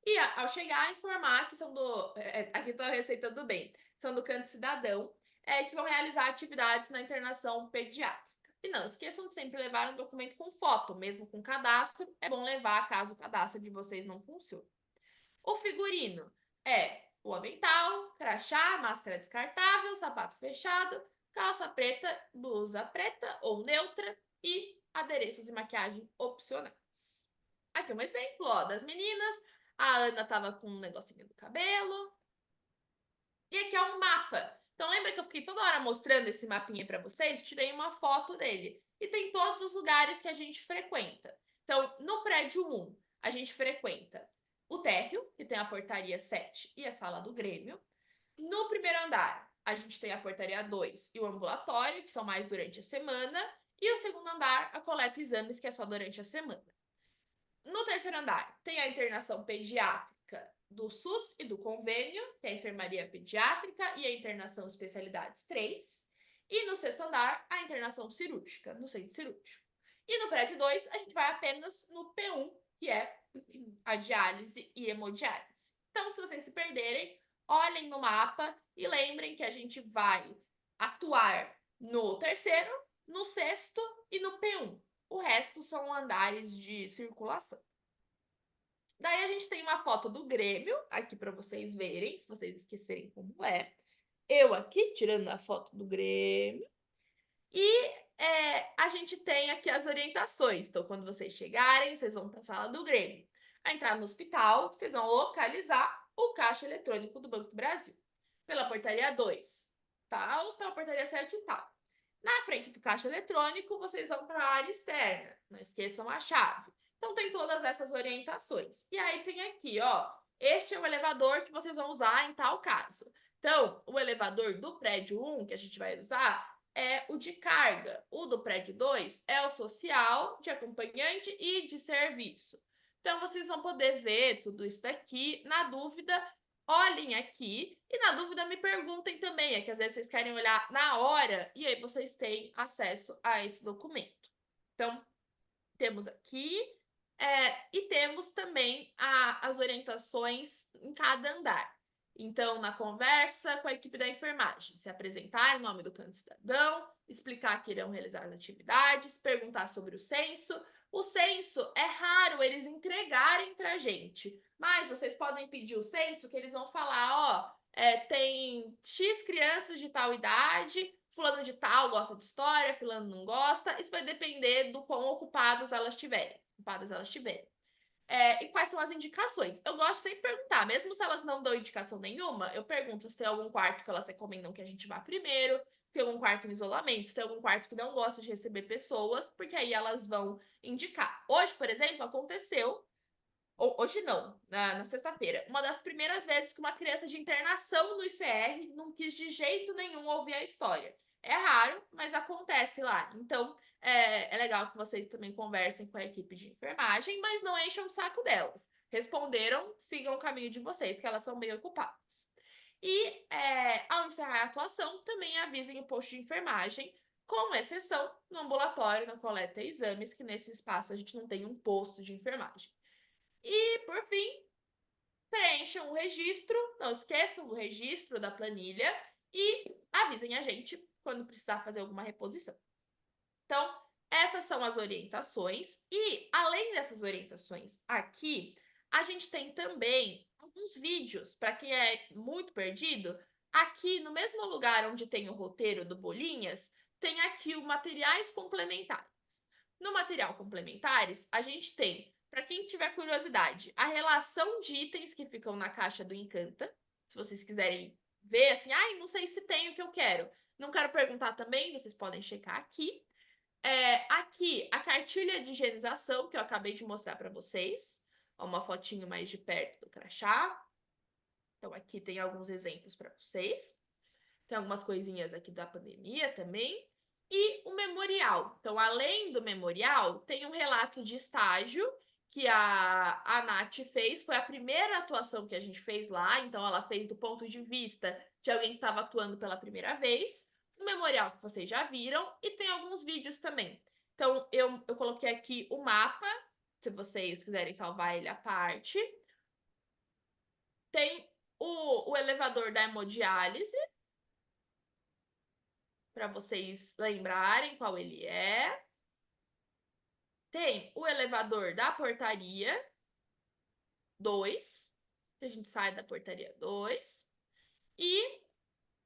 E ao chegar, informar que são aqui está a receita do bem, são do Canto Cidadão, que vão realizar atividades na internação pediátrica. E não esqueçam de sempre levar um documento com foto, mesmo com cadastro, é bom levar caso o cadastro de vocês não funcione. O figurino é o avental, crachá, máscara descartável, sapato fechado, calça preta, blusa preta ou neutra e adereços e maquiagem opcionais. Aqui um exemplo, das meninas. A Ana tava com um negocinho do cabelo. E aqui é um mapa. Então lembra que eu fiquei toda hora mostrando esse mapinha para vocês? Tirei uma foto dele. E tem todos os lugares que a gente frequenta. Então, no prédio 1, a gente frequenta o térreo, que tem a portaria 7 e a sala do Grêmio. No primeiro andar, a gente tem a portaria 2 e o ambulatório, que são mais durante a semana. E o segundo andar, a coleta e exames, que é só durante a semana. No terceiro andar, tem a internação pediátrica do SUS e do convênio, que é a enfermaria pediátrica e a internação especialidades 3. E no sexto andar, a internação cirúrgica, no centro cirúrgico. E no prédio 2, a gente vai apenas no P1, que é a diálise e hemodiálise. Então, se vocês se perderem, olhem no mapa e lembrem que a gente vai atuar no terceiro, no sexto e no P1. O resto são andares de circulação. Daí a gente tem uma foto do Grêmio, aqui para vocês verem, se vocês esquecerem como é. Eu aqui, tirando a foto do Grêmio. E a gente tem aqui as orientações. Então, quando vocês chegarem, vocês vão para a sala do Grêmio. A entrar no hospital, vocês vão localizar o caixa eletrônico do Banco do Brasil. Pela portaria 2, tal, pela portaria 7 e tal. Na frente do caixa eletrônico, vocês vão para a área externa. Não esqueçam a chave. Então, tem todas essas orientações. E aí tem aqui, ó, este é o elevador que vocês vão usar em tal caso. Então, o elevador do prédio 1, que a gente vai usar, é o de carga. O do prédio 2 é o social, de acompanhante e de serviço. Então, vocês vão poder ver tudo isso daqui. Na dúvida, olhem aqui e na dúvida me perguntem também, é que às vezes vocês querem olhar na hora e aí vocês têm acesso a esse documento. Então, temos aqui e temos também as orientações em cada andar. Então, na conversa com a equipe da enfermagem, se apresentar em nome do canto cidadão, explicar que irão realizar as atividades, perguntar sobre o censo. O censo é raro eles entregarem para a gente, mas vocês podem pedir o censo que eles vão falar, ó, tem X crianças de tal idade, fulano de tal gosta de história, fulano não gosta. Isso vai depender do quão ocupadas elas tiverem. E quais são as indicações? Eu gosto sempre de perguntar, mesmo se elas não dão indicação nenhuma, eu pergunto se tem algum quarto que elas recomendam que a gente vá primeiro, se tem algum quarto em isolamento, se tem algum quarto que não gosta de receber pessoas, porque aí elas vão indicar. Hoje, por exemplo, aconteceu, hoje não, na sexta-feira, uma das primeiras vezes que uma criança de internação no ICR não quis de jeito nenhum ouvir a história. É raro, mas acontece lá. Então, é legal que vocês também conversem com a equipe de enfermagem, mas não encham o saco delas. Responderam, sigam o caminho de vocês, que elas são bem ocupadas. E, ao encerrar a atuação, também avisem o posto de enfermagem, com exceção no ambulatório, na coleta e exames, que nesse espaço a gente não tem um posto de enfermagem. E, por fim, preencham o registro, não esqueçam do registro da planilha e avisem a gente quando precisar fazer alguma reposição. Então, essas são as orientações. E, além dessas orientações aqui, a gente tem também alguns vídeos, para quem é muito perdido. Aqui, no mesmo lugar onde tem o roteiro do Bolinhas, tem aqui o materiais complementares. No material complementares, a gente tem, para quem tiver curiosidade, a relação de itens que ficam na caixa do Encanta. Se vocês quiserem ver assim, ai, não sei se tem o que eu quero. Não quero perguntar também, vocês podem checar aqui. Aqui, a cartilha de higienização, que eu acabei de mostrar para vocês. Uma fotinho mais de perto do crachá. Então, aqui tem alguns exemplos para vocês. Tem algumas coisinhas aqui da pandemia também. E o memorial. Então, além do memorial, tem um relato de estágio que a Nath fez. Foi a primeira atuação que a gente fez lá. Então, ela fez do ponto de vista de alguém que estava atuando pela primeira vez. O memorial que vocês já viram. E tem alguns vídeos também. Então, eu coloquei aqui o mapa, se vocês quiserem salvar ele à parte. Tem o elevador da hemodiálise, para vocês lembrarem qual ele é. Tem o elevador da portaria 2, que a gente sai da portaria 2. E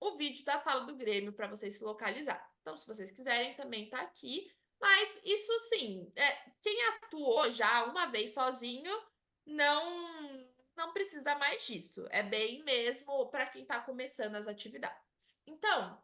o vídeo da sala do Grêmio para vocês se localizar. Então, se vocês quiserem, também tá aqui. Mas isso sim, quem atuou já uma vez sozinho não precisa mais disso. É bem mesmo para quem está começando as atividades. Então,